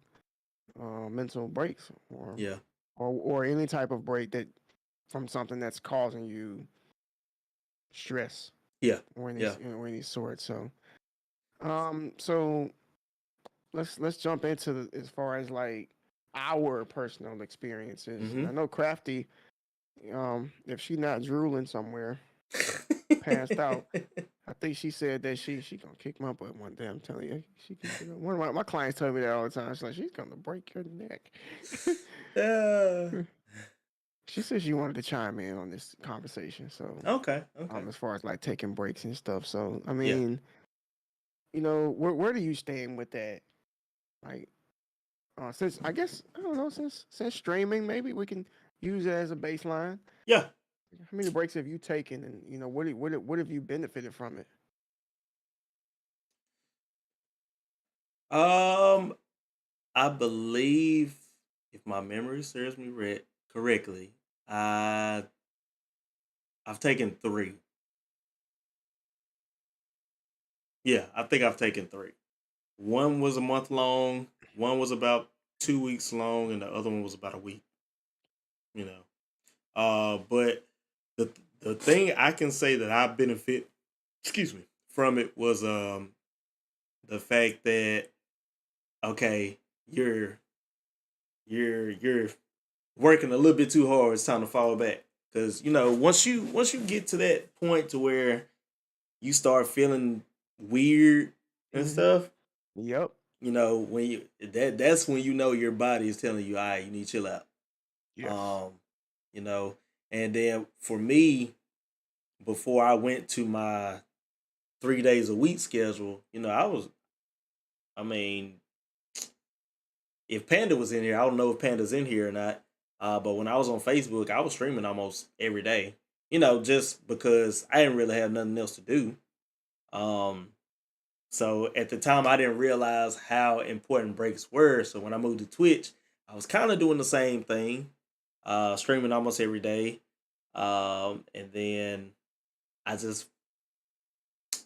mental breaks or Yeah. or any type of break that from something that's causing you stress Yeah. or any Yeah. or any sort. So let's jump into as far as like our personal experiences. And Mm-hmm. I know Crafty, if she's not drooling somewhere, passed out. I think she said that she gonna kick my butt one day. I'm telling you, she can. One of my clients tell me that all the time. She's like, she's gonna break your neck. uh, She said she wanted to chime in on this conversation. So, okay. Okay. as far as like taking breaks and stuff. So, I Yeah. mean, where do you stand with that? Like, since I guess I don't know, since streaming, maybe we can use it as a baseline. Yeah. How many breaks have you taken, and what have you benefited from it? Um, I believe if my memory serves me correctly, I I've taken 3. Yeah, I think I've taken 3. One was a month long, one was about 2 weeks long, and the other one was about a week. You know, but the the thing I can say that I benefit, excuse me, from it was the fact that okay, you're working a little bit too hard. It's time to fall back because once you get to that point to where you start feeling weird and Mm-hmm. stuff, Yep. when that's when your body is telling you, all right, you need to chill out. Yes. Um, you know, and then for me, before I went to my 3 days a week schedule, I mean, if Panda was in here, I don't know if Panda's in here or not. But when I was on Facebook, I was streaming almost every day. Just because I didn't really have nothing else to do. Um, so at the time, I didn't realize how important breaks were. So when I moved to Twitch, I was kind of doing the same thing, streaming almost every day. And then I just,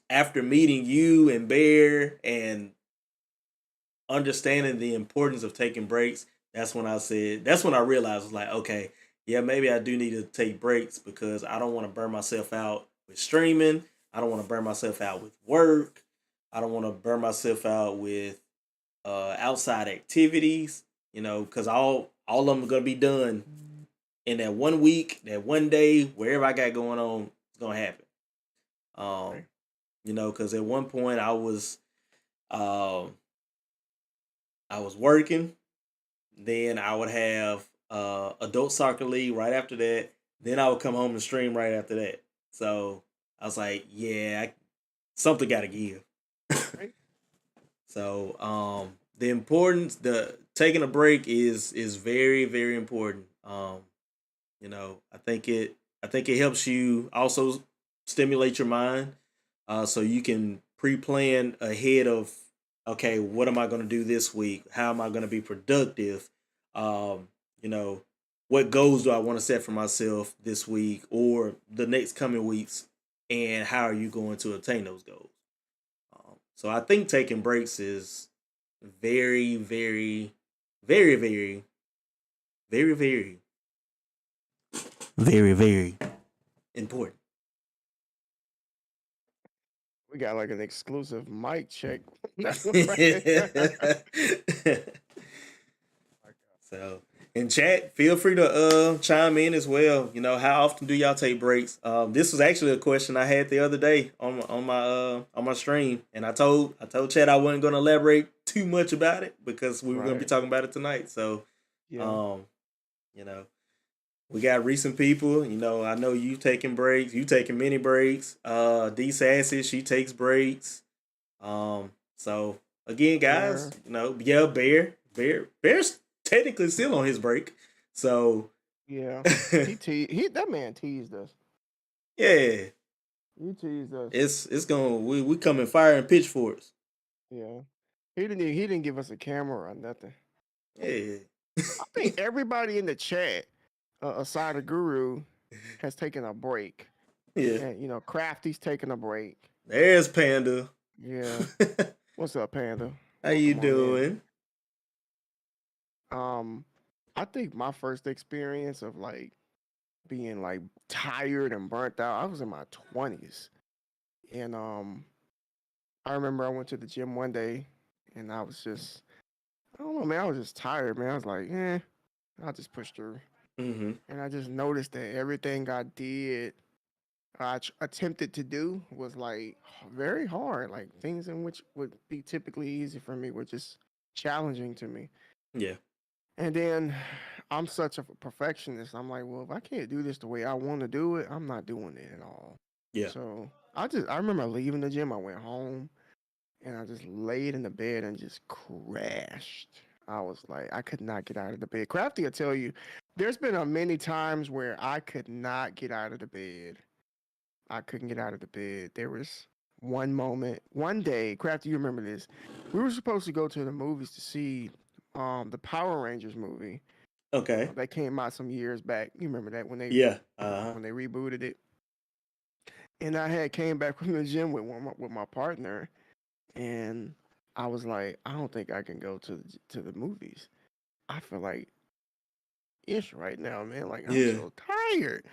after meeting you and Bear and understanding the importance of taking breaks, that's when I realized, was like, okay, yeah, maybe I do need to take breaks because I don't want to burn myself out with streaming. I don't want to burn myself out with work. I don't want to burn myself out with outside activities, because all of them are gonna be done in that one week, that one day, wherever I got going on, it's gonna happen. Um, Right. because at one point um I was working. Then I would have adult soccer league right after that. Then I would come home and stream right after that. So I was like, yeah, something got to give. Right. So the importance, the taking a break is very very important. I think it helps you also stimulate your mind, so you can pre-plan ahead of, okay, what am I going to do this week? How am I going to be productive? Um, you know, what goals do I want to set for myself this week or the next coming weeks, and how are you going to attain those goals? So I think taking breaks is very, very, very, very, very, very, very, very important. We got like an exclusive mic check. That one right there. So in chat, feel free to chime in as well. You know, how often do y'all take breaks? This was actually a question I had the other day on my stream, and I told Chat I wasn't going to elaborate too much about it because we were going to be Right. talking about it tonight. So, Yeah. um, you know, we got recent people. You know, I know you taking breaks. You taking many breaks. D Sassy, she takes breaks. So again, guys, Bear. you know, yeah, Bear's technically still on his break. So Yeah. That man teased us. yeah, He teased us. it's gonna we come in fire and pitchforks. Yeah. He didn't give us a camera or nothing. Yeah. I think everybody in the chat, aside of Guru, has taken a break. Yeah. And Crafty's taking a break. There's Panda. Yeah. What's up, Panda? How you Welcome on in. doing? Um, I think my first experience of like being like tired and burnt out, I was in my 20s. And I remember I went to the gym one day and I was just I don't know, man, I was just tired, man. I was like, I'll just push through. Mm-hmm. And I just noticed that everything I did, attempted to do was like very hard. Like things in which would be typically easy for me were just challenging to me. Yeah. And then I'm such a perfectionist. I'm like, well, if I can't do this the way I want to do it, I'm not doing it at all. Yeah. So I remember leaving the gym. I went home and I just laid in the bed and just crashed. I was like, I could not get out of the bed. Crafty will tell you, there's been many times where I could not get out of the bed. I couldn't get out of the bed. There was one moment, one day, Crafty, you remember this? We were supposed to go to the movies to see the Power Rangers movie. Okay. That came out some years back. You remember that Yeah. Uh-huh. when they rebooted it? And I had came back from the gym with my partner, and I was like, I don't think I can go to the movies. I feel like ish right now, man. Like I'm Yeah. so tired.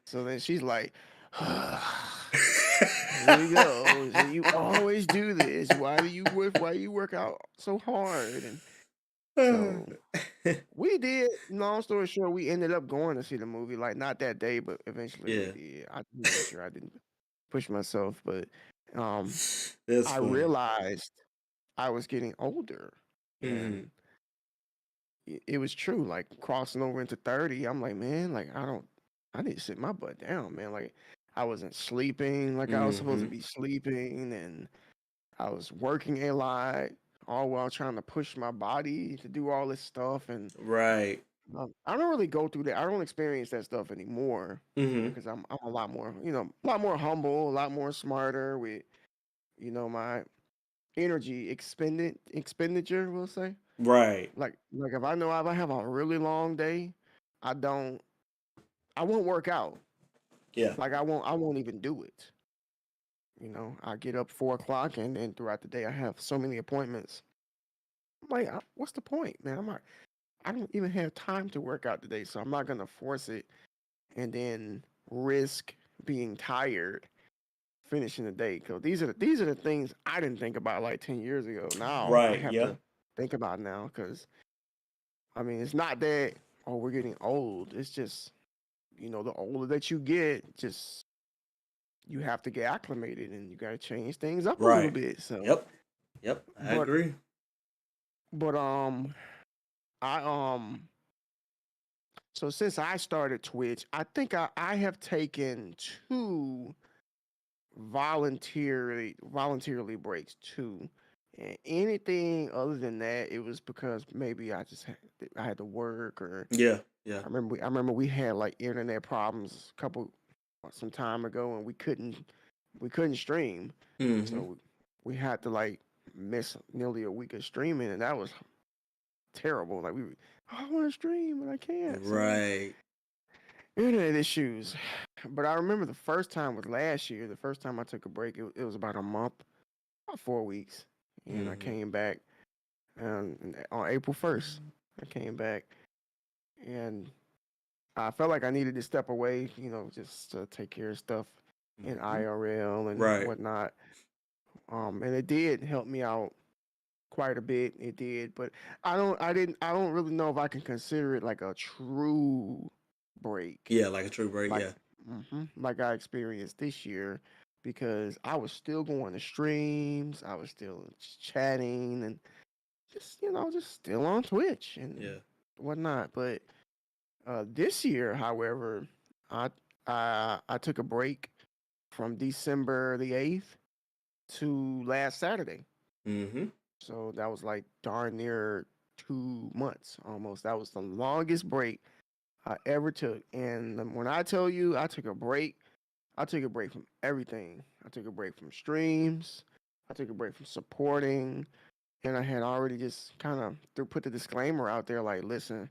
So then she's like, here we go. So you always do this. Why you work out so hard? And so we did. Long story short, we ended up going to see the movie. Like not that day, but eventually we Yeah. did. I just made sure I didn't push myself, but That's I funny. realized I was getting older, Mm-hmm. and it was true. Like crossing over into 30, I'm like, man, like I need to sit my butt down, man. Like I wasn't sleeping like I was supposed to Mm-hmm. be sleeping, and I was working a lot, all while trying to push my body to do all this stuff. And Right. I don't really go through that. I don't experience that stuff anymore Mm-hmm. because I'm a lot more, a lot more humble, a lot more smarter with, my energy expenditure, we'll say. Right. Like if I know if I have a really long day, I don't I won't work out. Yeah. Like I won't even do it. I get up 4 o'clock and then throughout the day I have so many appointments. I'm like, what's the point, man? I don't even have time to work out today, so I'm not gonna force it and then risk being tired finishing the day. Cause these are the things I didn't think about like 10 years ago. Now I Right. have Yeah. to think about now because I mean it's not that we're getting old. It's just the older that you get, just you have to get acclimated and you got to change things up a little Right. bit. So, Yep. Yep. I but agree. but I so since I started Twitch, I think I have taken two voluntarily breaks too. And anything other than that, it was because maybe I had to work or Yeah. Yeah. I remember we had like internet problems some time ago and we couldn't we couldn't stream, Mm-hmm. so we had to like miss nearly a week of streaming, and that was terrible. Like I want to stream and I can't. So Right. internet issues. But I remember the first time was last year. The first time I took a break, it was about a month, about 4 weeks, and I Mm-hmm. came back on April 1st. I came back, and I felt like I needed to step away, just to take care of stuff in Mm-hmm. IRL and Right. whatnot. And it did help me out quite a bit. It did, but I don't really know if I can consider it like a true break, Yeah, like a true break. like, Yeah. like I experienced this year, because I was still going to streams, I was still chatting, and just still on Twitch and Yeah. whatnot. But this year, however, I I took a break from December the 8th to last Saturday. Mm-hmm. So that was like darn near 2 months almost. That was the longest break I ever took. And when I tell you I took a break from everything. I took a break from streams. I took a break from supporting. And I had already just kind of put the disclaimer out there like, listen,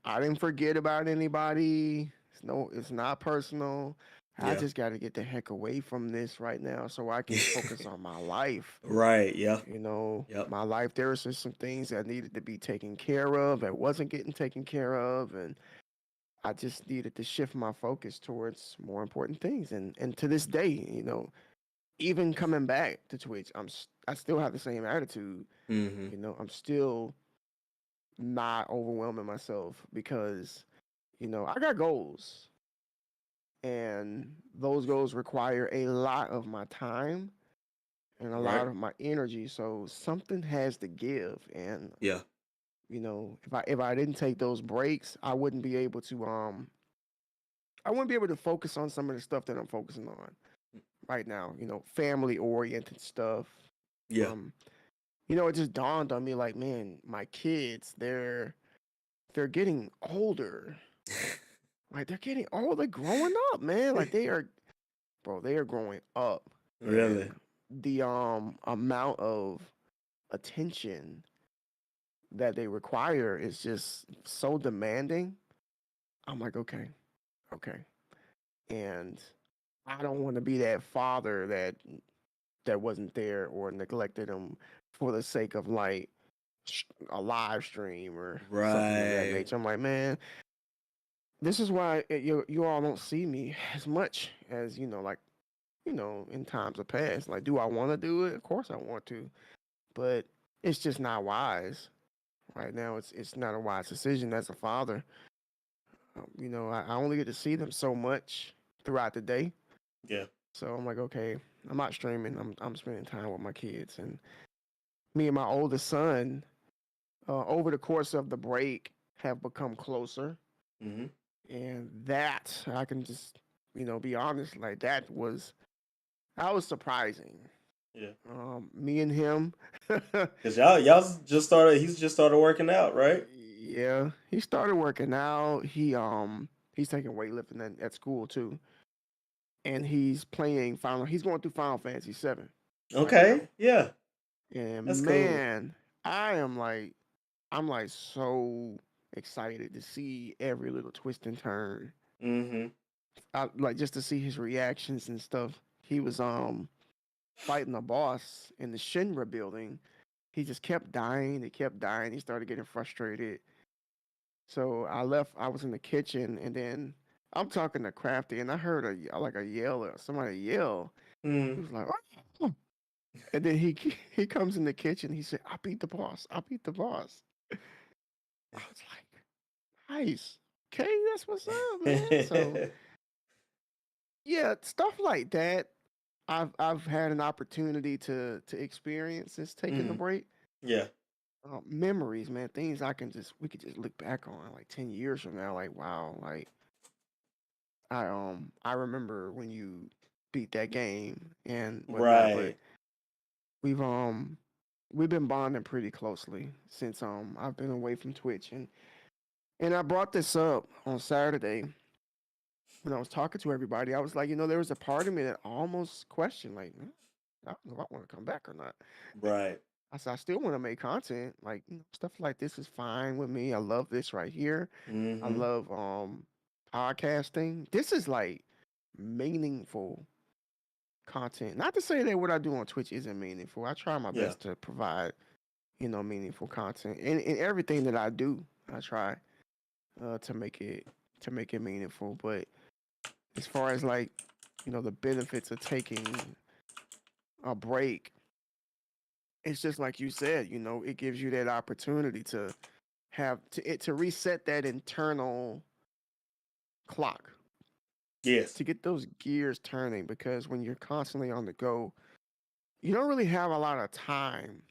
I didn't forget about anybody. It's not personal. I Yeah. just got to get the heck away from this right now so I can focus on my life. Right. Yeah. Yep. My life, there was just some things that needed to be taken care of that wasn't getting taken care of, and I just needed to shift my focus towards more important things. And to this day, even coming back to Twitch, I still have the same attitude. Mm-hmm. I'm still not overwhelming myself because I got goals, and those goals require a lot of my time and a Right. lot of my energy. So something has to give, and Yeah. if I didn't take those breaks, I wouldn't be able to focus on some of the stuff that I'm focusing on right now. Family oriented stuff. Yeah. Um, it just dawned on me like, man, my kids, they're getting older. Like they're growing up, man. Like they are growing up, Really. and the amount of attention that they require is just so demanding. I'm like, okay, okay, and I don't want to be that father that wasn't there or neglected them for the sake of like a live stream or something of that Right. nature. I'm like, man, this is why you all don't see me as much as like in times of past. Like, do I want to do it? Of course I want to, but it's just not wise right now. It's not a wise decision as a father. I only get to see them so much throughout the day. Yeah. So I'm like, okay, I'm not streaming. I'm spending time with my kids, and me and my oldest son, over the course of the break, have become closer. Mm-hmm. And that I can just be honest, like that was surprising. Yeah. Me and him, Cause y'all just started. He's just started working out, right? yeah, he started working out. He's taking weightlifting at school too, and he's going through Final Fantasy 7 right now. Okay. Yeah. That's And cool. man, I'm like so excited to see every little twist and turn. Mm-hmm. Like just to see his reactions and stuff. He was fighting a boss in the Shinra building. He just kept dying. He kept dying. He started getting frustrated. So I left. I was in the kitchen, and then I'm talking to Crafty, and I heard a yell, or somebody yell. He Mm. was like, "Oh!" And then he comes in the kitchen. He said, "I beat the boss. I beat the boss." I was like, "Nice, okay, that's what's up, man." So yeah, stuff like that. I've had an opportunity to experience since taking the Mm. break. Yeah. Memories, man, things we could just look back on like 10 years from now. Like, wow, like I remember when you beat that game and whatnot. But Right. we've um we've been bonding pretty closely since I've been away from Twitch, and I brought this up on Saturday when I was talking to everybody, I was like, there was a part of me that almost questioned, like, I don't know if I want to come back or not. Right. I said, I still want to make content. Like, stuff like this is fine with me. I love this right here. I Mm-hmm. love podcasting. This is like meaningful content. Not to say that what I do on Twitch isn't meaningful. I try my Yeah. best to provide, meaningful content. And everything that I do, I try to make it meaningful. But as far as like, the benefits of taking a break, it's just like you said, it gives you that opportunity to to reset that internal clock, Yes. to get those gears turning, because when you're constantly on the go, you don't really have a lot of time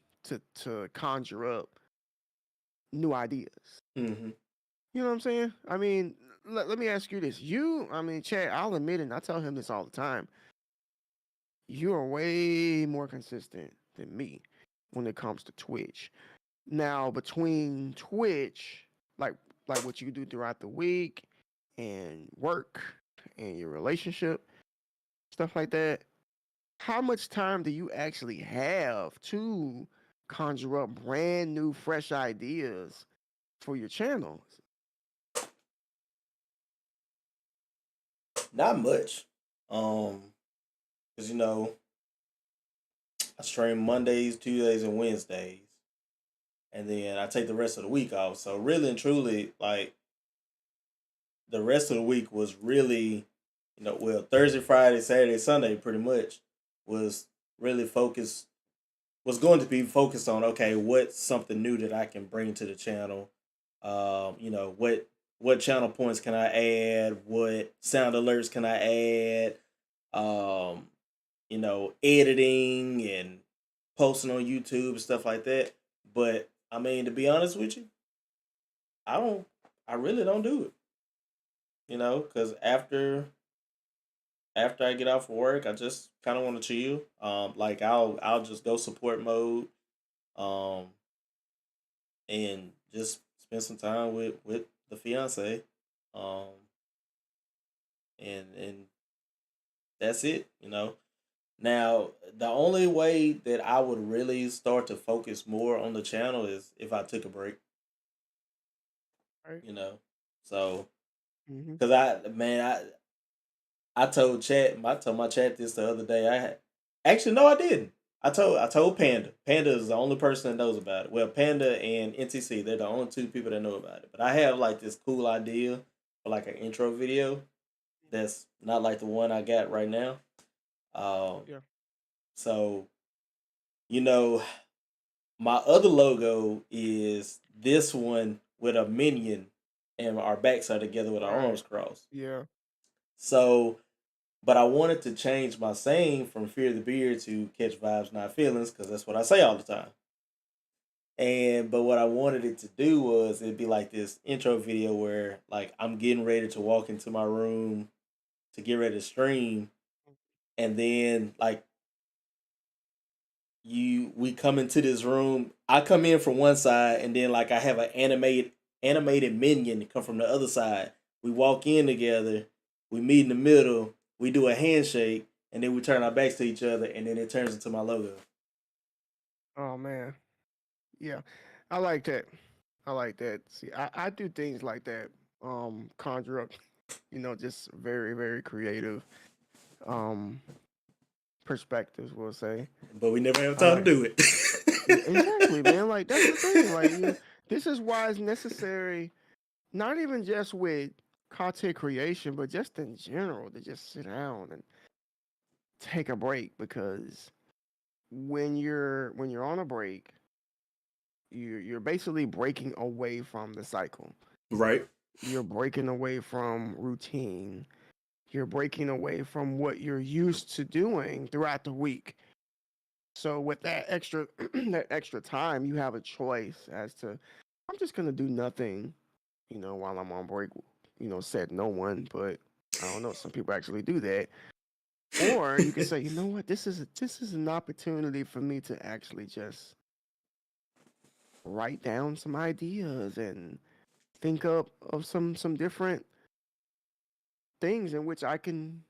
to conjure up new ideas. Mm-hmm. You know what I'm saying? I mean, let me ask you this. I mean, Chad, I'll admit it, and I tell him this all the time. You are way more consistent than me when it comes to Twitch. Now, between Twitch, like what you do throughout the week and work and your relationship, stuff like that, how much time do you actually have to conjure up brand new fresh ideas for your channel? Not much. Because I stream Mondays, Tuesdays, and Wednesdays, and then I take the rest of the week off. So really and truly, like the rest of the week was really, well, Thursday, Friday, Saturday, Sunday, pretty much was really focused. Was going to be focused on, okay, what's something new that I can bring to the channel. What channel points can I add? What sound alerts can I add? Um, editing and posting on YouTube and stuff like that. But I mean, to be honest with you, I don't. I really don't do it. Because after I get out for work, I just kind of want to chill. Like I'll just go support mode, um, and just spend some time with the fiance, um, and that's it. Now, the only way that I would really start to focus more on the channel is if I took a break. Right? You know, so Mm-hmm. because I told I told my chat this the other day. Actually no, I didn't. I told Panda. Panda is the only person that knows about it. Well, Panda and NTC, they're the only two people that know about it. But I have like this cool idea for like an intro video that's not like the one I got right now. Um, Yeah. so you know, my other logo is this one with a minion, and our backs are together with our Right. arms crossed. Yeah. So, but I wanted to change my saying from "fear the beard" to "catch vibes, not feelings," because that's what I say all the time. But what I wanted it to do was it'd be like this intro video where like I'm getting ready to walk into my room to get ready to stream, and then like we come into this room. I come in from one side, and then like I have an animated minion come from the other side. We walk in together. We meet in the middle. We do a handshake, and then we turn our backs to each other, and then it turns into my logo. Oh man. Yeah. I like that. I like that. See, I do things like that. Conjure up, just very, very creative um perspectives, we'll say. But we never have time to Uh do it. yeah, exactly, man. Like that's the thing. Like, this is why it's necessary, not even just with content creation, but just in general, to just sit down and take a break, because when you're on a break, you're basically breaking away from the cycle. Right. You're breaking away from routine. You're breaking away from what you're used to doing throughout the week. So with that extra that extra time, you have a choice as to, I'm just gonna do nothing, while I'm on break. Said no one, but I don't know. Some people actually do that. Or you can say, you know what, this is an opportunity for me to actually just write down some ideas and think up of some different things in which I can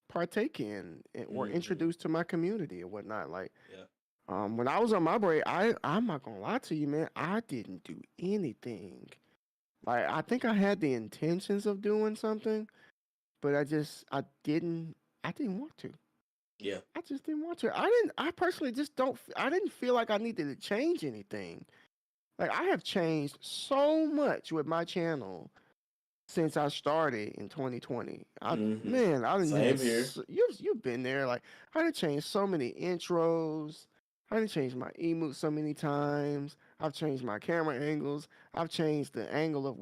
partake in or Mm-hmm. introduce to my community or whatnot. Like, Yeah. when I was on my break, I'm not gonna lie to you, man. I didn't do anything. Like, I think I had the intentions of doing something, but I didn't want to. Yeah. I just didn't want to. I didn't. I personally just don't. I didn't feel like I needed to change anything. Like, I have changed so much with my channel since I started in 2020. Mm-hmm. Man, I didn't Same here. you've been there. Like, I done changed so many intros. I done changed my emotes so many times. I've changed my camera angles. I've changed the angle of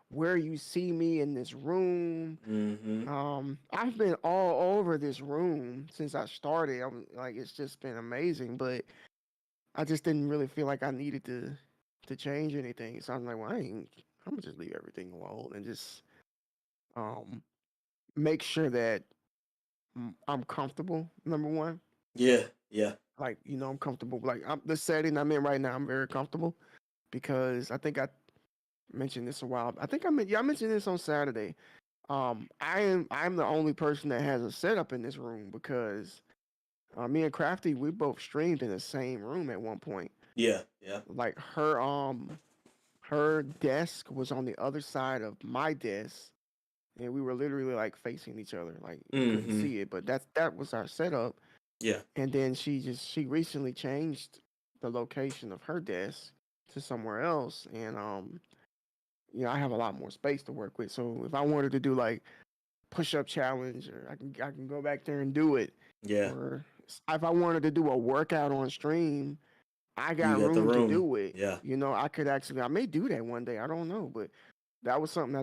where you see me in this room. Mm-hmm. I've been all over this room since I started. I'm like, it's just been amazing, but I just didn't really feel like I needed to change anything. So I'm like, well, I'm gonna just leave everything alone and just um make sure that I'm comfortable. Number one, Yeah. Yeah. like, I'm comfortable. Like, the setting I'm in right now, I'm very comfortable because I think I mentioned this a while. I think I mentioned this on Saturday. I'm the only person that has a setup in this room because me and Crafty, we both streamed in the same room at one point. Yeah. Yeah. Like, her desk was on the other side of my desk, and we were literally like facing each other. Like, you couldn't Mm-hmm. see it, but that was our setup. Yeah. And then she recently changed the location of her desk to somewhere else, and I have a lot more space to work with. So if I wanted to do like push up challenge, or I can go back there and do it, Yeah. or if I wanted to do a workout on stream, I You got got the room to room. do it. Yeah. I may do that one day. I don't know, but that was something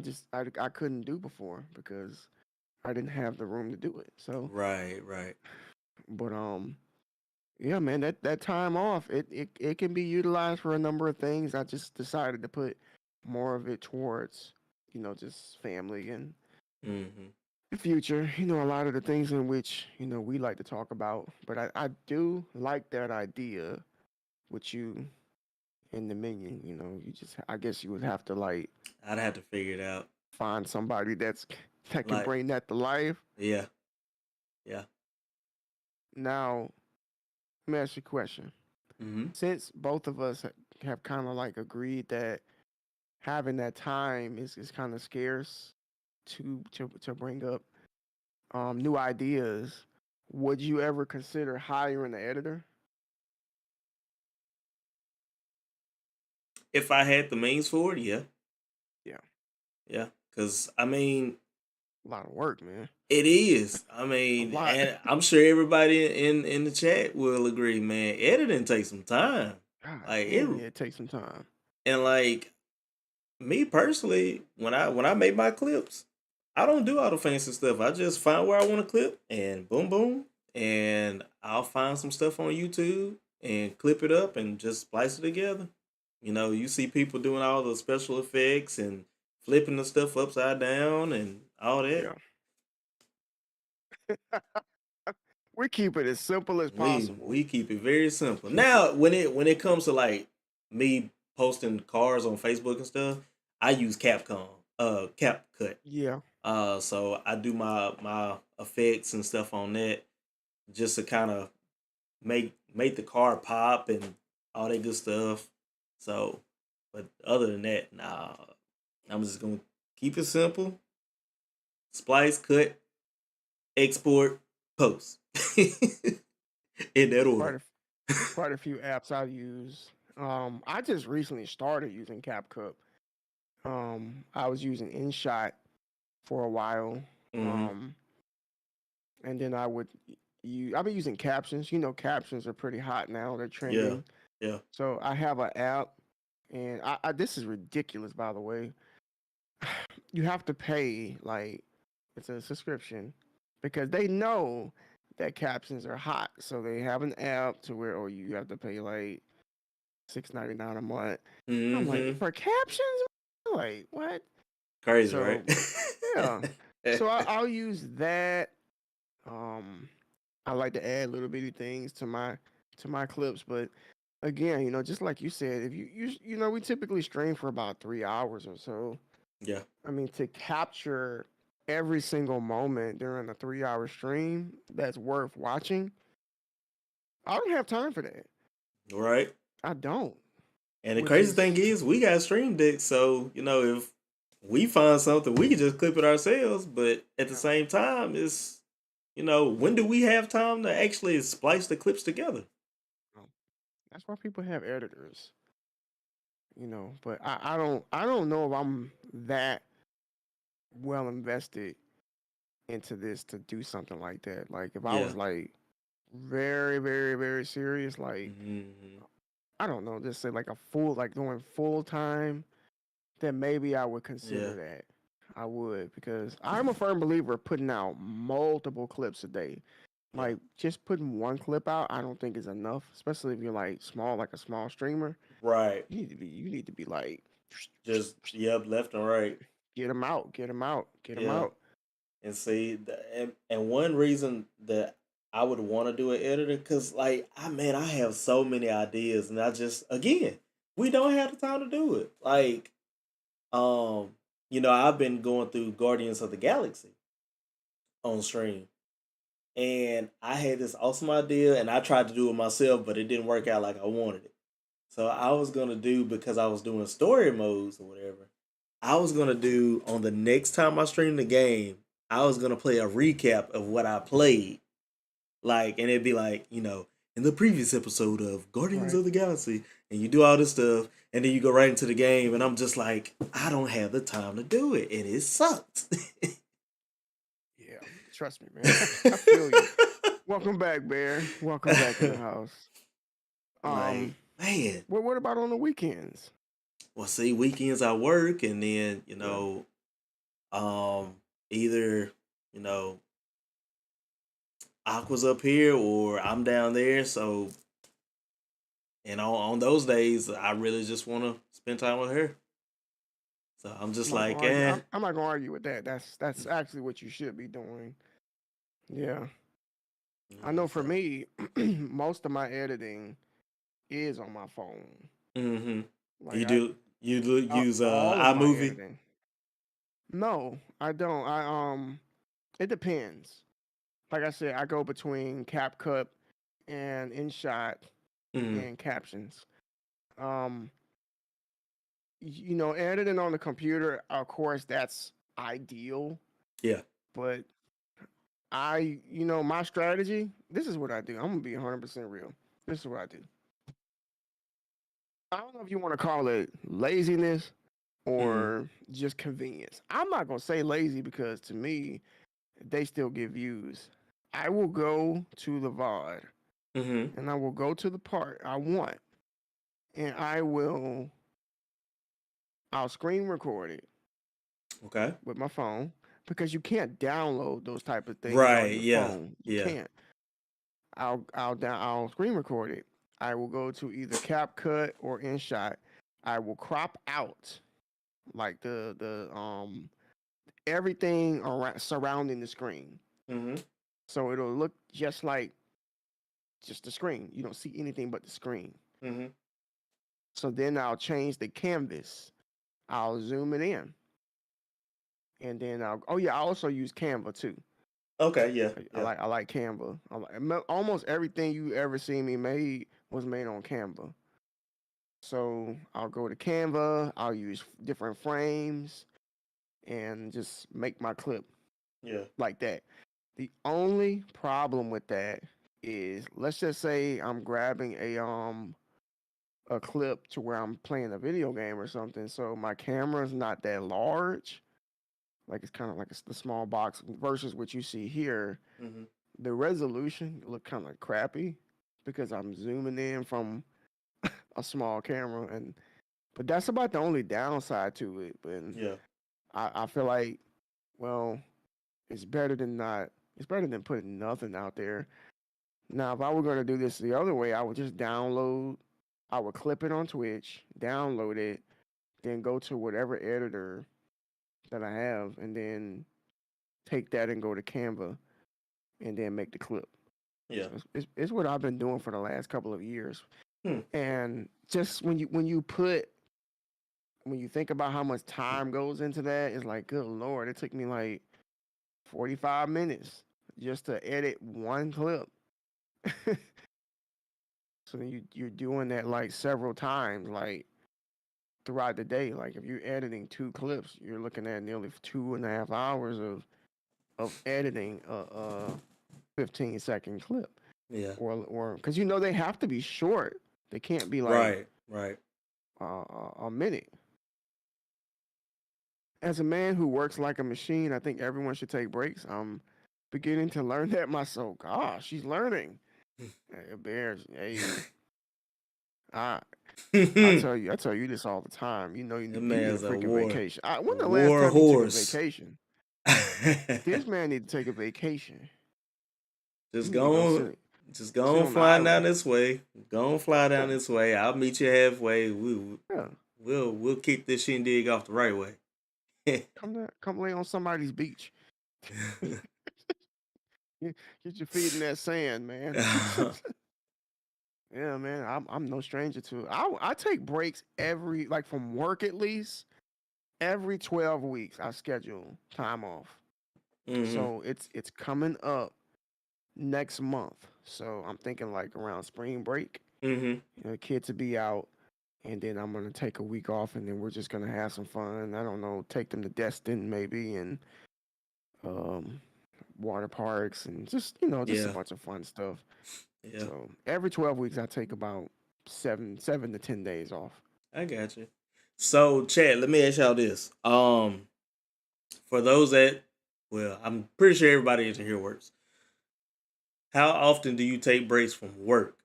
I couldn't do before because I didn't have the room to do it. So, Right. Right. but yeah, man, that time off, it can be utilized for a number of things. I just decided to put more of it towards, just family and Mm-hmm. the future. A lot of the things in which, we like to talk about. But I do like that idea with you in the minion. I guess you would have to like I'd have to figure it out. find somebody that can Like, bring that to life. yeah. Yeah. Now, let me ask you a question. Mm-hmm. Since both of us have kind of like agreed that having that time is kind of scarce to bring up new ideas, would you ever consider hiring an editor? If I had the means for it, yeah. Yeah, Yeah. Because, I mean, a lot of work, man. it is. I A mean, lot. and I'm sure everybody in the chat will agree, man. Editing takes some time. God Like it, damn, yeah, it takes some time. and like me personally, when I make my clips, I don't do all the fancy stuff. I just find where I want to clip and boom boom, and I'll find some stuff on YouTube and clip it up and just splice it together. You see people doing all the special effects and flipping the stuff upside down and all that. Yeah, we keep it as simple as We possible. keep it very simple. Now, when it comes to like me posting cars on Facebook and stuff, I use CapCut. Yeah, So I do my effects and stuff on that just to kind of make the car pop and all that good stuff. So, but other than that, nah, I'm just gonna keep it simple. Splice, cut, export, post. In that quite order. a quite a few apps I use. I just recently started using CapCut. I was using InShot for a while. Hmm. Um, and then I've been using captions. Captions are pretty hot now. They're Yeah. trending. Yeah. So I have an app, and this is ridiculous, by the way. You have to pay, like, it's a subscription because they know that captions are hot. So they have an app to where, oh, you have to pay like $6.99 a month. I'm like, Hmm. for captions? Like, what? Crazy, right? So, yeah. So I'll use that. Um, I like to add little bitty things to my clips, but again, just like you said, if we typically stream for about 3 hours or so. Yeah. I mean, to capture every single moment during a 3 hour stream that's worth watching, I don't have time for that. Right. I don't. And the Which crazy thing is is, we got Stream Deck, so if we find something, we can just clip it ourselves. But at the yeah, same time, it's when do we have time to actually splice the clips together? no. That's why people have editors. But I don't know if I'm that well invested into this to do something like that. Like if I Yeah. was like very, very, very serious, like Hmm. I don't know, just say like a full like going full time, then maybe I would Yeah. consider that. I would because I'm a firm believer of putting out multiple clips a day. Yeah. Like just putting one clip out, I don't think is enough, especially if you're like small, like a small streamer. Right. You need to be like Just yep, left and right. get them out, get them out, get them Yeah. out. And see, and one reason that I would want to do an editor, because like I have so many ideas, and I just again we don't have the time to do it. Like um, I've been going through Guardians of the Galaxy on stream, and I had this awesome idea, and I tried to do it myself, but it didn't work out like I wanted it. So I was gonna do, because I was doing story modes or whatever. I was gonna do, on the next time I stream the game, I was gonna play a recap of what I played, like, and it'd be like, in the previous episode of Guardians Right. of the Galaxy, and you do all this stuff, and then you go right into the game, and I'm just like, I don't have the time to do it, and it sucks. Yeah. Trust me, man. I feel you. Welcome back, Bear. Welcome back in the house. Like, man. What about on the weekends? Well, see, weekends I work, and then Yeah. either you know Aqua's up here or I'm down there. So, and on those days, I really just want to spend time with her. So I'm I'm just not gonna like, argue. I'm not gonna argue with that. That's actually what you should be doing. Yeah. I yeah. know for So, me, most of my editing is on my phone. mm-hmm. Like You use all of my iMovie? editing. No, I don't. It depends. Like I said, I go between CapCut and InShot Mm-hmm. and captions. Um, editing on the computer, of course, that's ideal. Yeah. But my strategy. This is what I do. I'm gonna be 100% real. This is what I do. I don't know if you want to call it laziness Mm-hmm. or just convenience. I'm not gonna say lazy because to me, they still get views. I will go to the VOD Mm-hmm. and I will go to the part I want and I'll screen record it Okay. with my phone because you can't download those type of things on Right. your Yeah. phone. You Yeah. can't. I'll screen record it. I will go to either CapCut or InShot. I will crop out like the everything around surrounding the screen. Mm-hmm. So it'll look just the screen. You don't see anything but the screen. Mm-hmm. So then I'll change the canvas. I'll zoom it in. And then I also use Canva too. Okay. Yeah. Yeah. I like Canva. Almost everything you ever see me made was made on Canva. So I'll go to Canva, I'll use different frames and just make my clip Yeah. like that. The only problem with that is let's just say I'm grabbing a clip to where I'm playing a video game or something. So my camera's not that large. Like it's kind of like the small box versus what you see here. Mm-hmm. The resolution look kind of crappy because I'm zooming in from a small camera but that's about the only downside to it. But Yeah. I feel like, well, it's better than not. It's better than putting nothing out there. Now, if I were going to do this the other way, I would just download. I would clip it on Twitch, download it, then go to whatever editor that I have, and then take that and go to Canva, and then make the clip. Yeah. So it's what I've been doing for the last couple of years. Hmm. And just when you think about how much time goes into that, it's like, good lord, it took me like 45 minutes just to edit one clip. So then you're doing that like several times, like throughout the day. Like if you're editing two clips, you're looking at nearly 2.5 hours of editing a 15-second clip, Yeah. or because they have to be short. They can't be like Right. Right. a minute. As a man who works like a machine, I think everyone should take breaks. I'm beginning to learn that myself. Gosh, she's learning. Hey, Bears, hey, I The I tell you this all the time. You need a man's a freaking vacation. When the last war time you took a horse. vacation? This man need to take a vacation. You just need to go go just sit go on on the flying down island. this way. Go on fly down Yeah, this way. I'll meet you halfway. yeah. We'll kick this shindig off the right way. Come lay on somebody's beach. Get your feet in that sand, man. Yeah, man. I'm no stranger to it. I take breaks every like from work at least every 12 weeks. I schedule time off. hmm So it's coming up next month. So I'm thinking like around spring break. hmm Kids to be out, and then I'm gonna take a week off, and then we're just gonna have some fun. I don't know, take them to Destin maybe, and um, water parks, and just a Yeah. bunch of fun stuff. Yeah. So every 12 weeks, I take about seven to 10 days off. I got you. So, Chad, let me ask y'all this. For those that, well, I'm pretty sure everybody in here works. How often do you take breaks from work?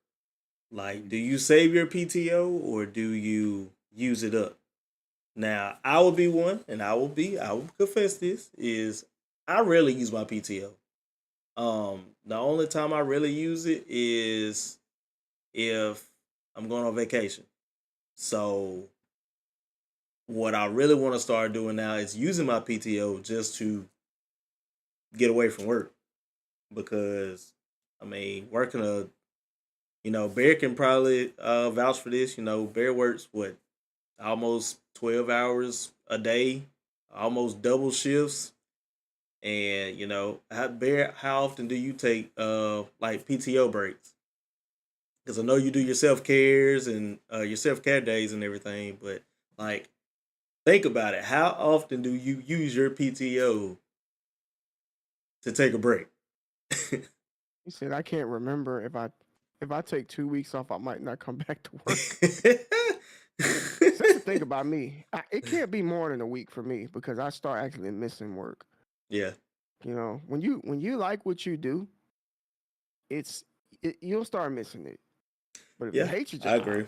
Like, do you save your PTO or do you use it up? Now, I will be one, and I will confess this is I rarely use my PTO. The only time I really use it is if I'm going on vacation. So what I really want to start doing now is using my PTO just to get away from work because I mean working Bear can probably vouch for this. Bear works what almost 12 hours a day, almost double shifts. And Bear, how often do you take like PTO breaks? Because I know you do your self cares and your self care days and everything, but like think about it. How often do you use your PTO to take a break? He said, I can't remember if I take 2 weeks off, I might not come back to work. So that's the thing about me. It can't be more than a week for me because I start actually missing work. Yeah, When you like what you do, you'll start missing it. But if you yeah, hate your I job, agree.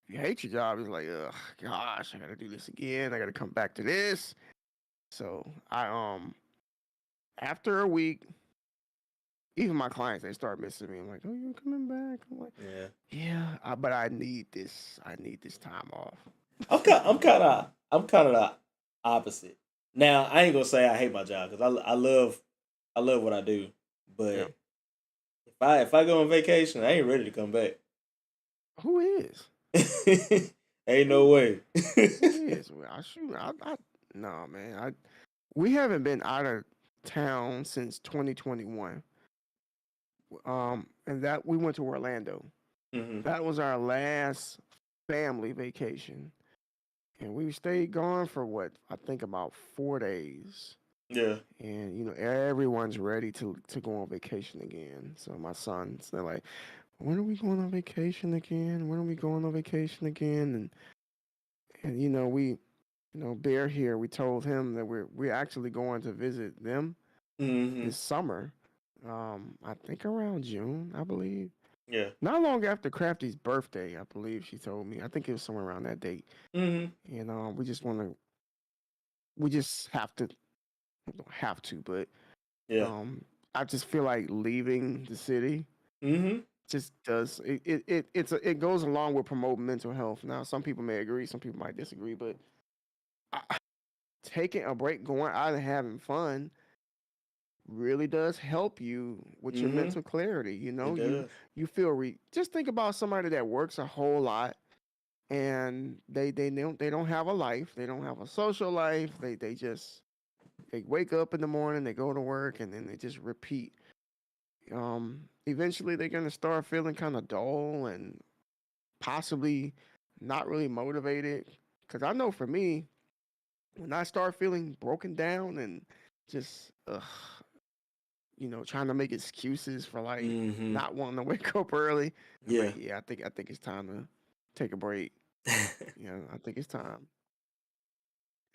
it's like, ugh, gosh, I gotta do this again. I gotta come back to this. So after a week, even my clients they start missing me. I'm like, oh, you're coming back. I'm like, Yeah, yeah, but I need this. I need this time off. I'm kind of the opposite. Now I ain't gonna say I hate my job because I love what I do, Yeah. but if I go on vacation, I ain't ready to come back. Who is? Ain't no Who way. who is? Well, no, man. We haven't been out of town since 2021. And that we went to Orlando. hmm That was our last family vacation. And we stayed gone for what I think about 4 days. Yeah. And everyone's ready to go on vacation again. So my sons, they're like, "When are we going on vacation again? When are we going on vacation again?" And Bear here, we told him that we're actually going to visit them hmm this summer. I think around June, I believe. Yeah. Not long after Crafty's birthday, I believe she told me. I think it was somewhere around that date. hmm And we just have to, we don't have to, but Yeah. um, I just feel like leaving the city hmm just does it goes along with promoting mental health. Now, some people may agree, some people might disagree, but I, taking a break, going out and having fun really does help you with your hmm mental clarity. It You does. you feel just think about somebody that works a whole lot and they don't have a life, they don't have a social life, they just They wake up in the morning, they go to work, and then they just repeat. Eventually they're gonna start feeling kind of dull and possibly not really motivated. Cause I know for me, when I start feeling broken down and just trying to make excuses for like Mm-hmm. not wanting to wake up early, I'm Yeah. like, yeah, I think it's time to take a break. I think it's time.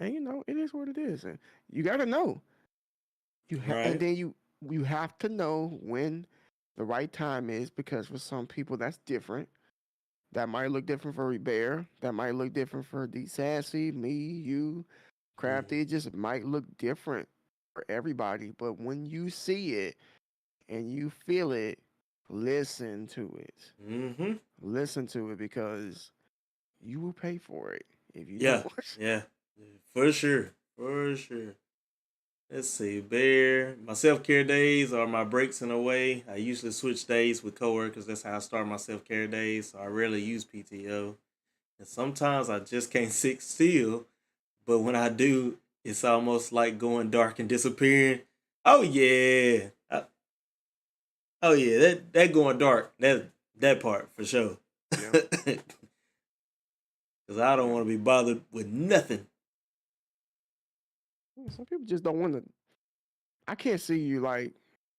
And it is what it is. And you gotta know. And Right. then you have to know when the right time is, because for some people that's different. That might look different for Bear. That might look different for D Sassy, me, you, Crafty. Mm-hmm. It just might look different for everybody. But when you see it and you feel it, listen to it. Mm-hmm. Listen to it, because you will pay for it if you Yeah. don't. Yeah. For sure. For sure. Let's see, Bear. My self care days are my breaks in a way. I usually switch days with coworkers. That's how I start my self care days. So I rarely use PTO. And sometimes I just can't sit still. But when I do, it's almost like going dark and disappearing. Oh yeah. Oh yeah, that going dark. That part for sure. Yeah, Cause I don't yeah. want to be bothered with nothing. Some people just don't want to. I can't see you like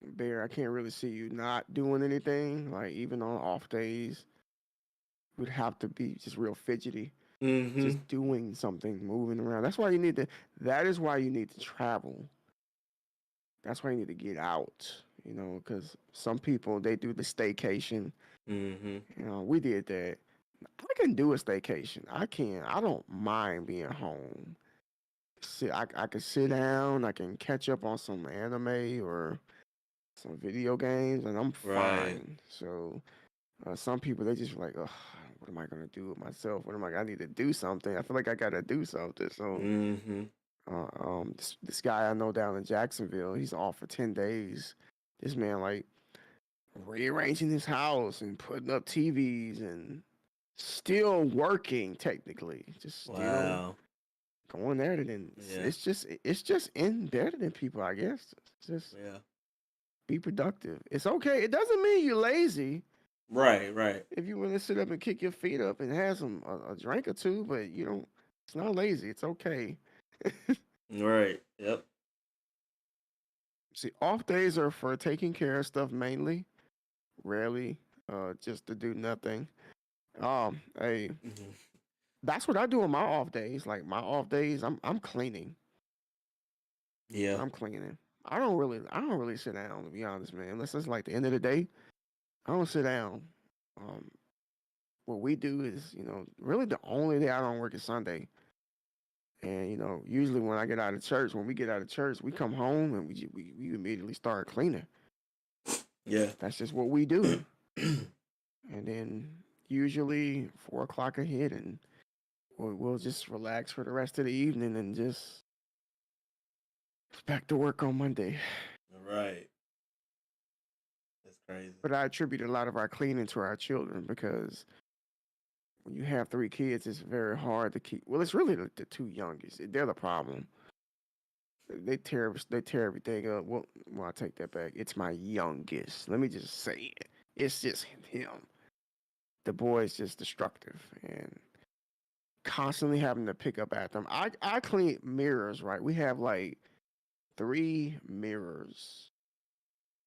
Bear. I can't really see you not doing anything. Like even on off days, would have to be just real fidgety, Mm-hmm. just doing something, moving around. That's why you need to. That is why you need to travel. That's why you need to get out. Because some people they do the staycation. Mm-hmm. We did that. I can do a staycation. I can. I don't mind being home. I can sit down. I can catch up on some anime or some video games, and I'm Right. fine. So some people they just like, oh, what am I gonna do with myself? What am I? I need to do something. I feel like I gotta do something. So Mm-hmm. this guy I know down in Jacksonville, he's off for 10 days. This man like rearranging his house and putting up TVs and still working technically, just still Wow. going there. And then Yeah. it's just embedded in people, I guess. Just Yeah. be productive. It's okay. It doesn't mean you're lazy Right. Right. if you want to sit up and kick your feet up and have some a drink or two, but you don't. It's not lazy. It's okay. Right. Yep. See, off days are for taking care of stuff mainly. Rarely, just to do nothing. Hey, Mm-hmm. that's what I do on my off days. Like my off days, I'm cleaning. Yeah. I'm cleaning. I don't really sit down, to be honest, man. Unless it's like the end of the day, I don't sit down. Um, what we do is, really the only day I don't work is Sunday. And usually when I get out of church, when we get out of church, we come home and we immediately start cleaning. Yeah. That's just what we do. And then usually 4 o'clock a hit, and we'll just relax for the rest of the evening and just back to work on Monday. Right. That's crazy. But I attribute a lot of our cleaning to our children, because when you have 3 kids, it's very hard to keep. Well, it's really the two youngest. They're the problem. They tear everything up. Well, I take that back. It's my youngest. Let me just say it. It's just him. The boy is just destructive and constantly having to pick up after him. I clean mirrors, right? We have like 3 mirrors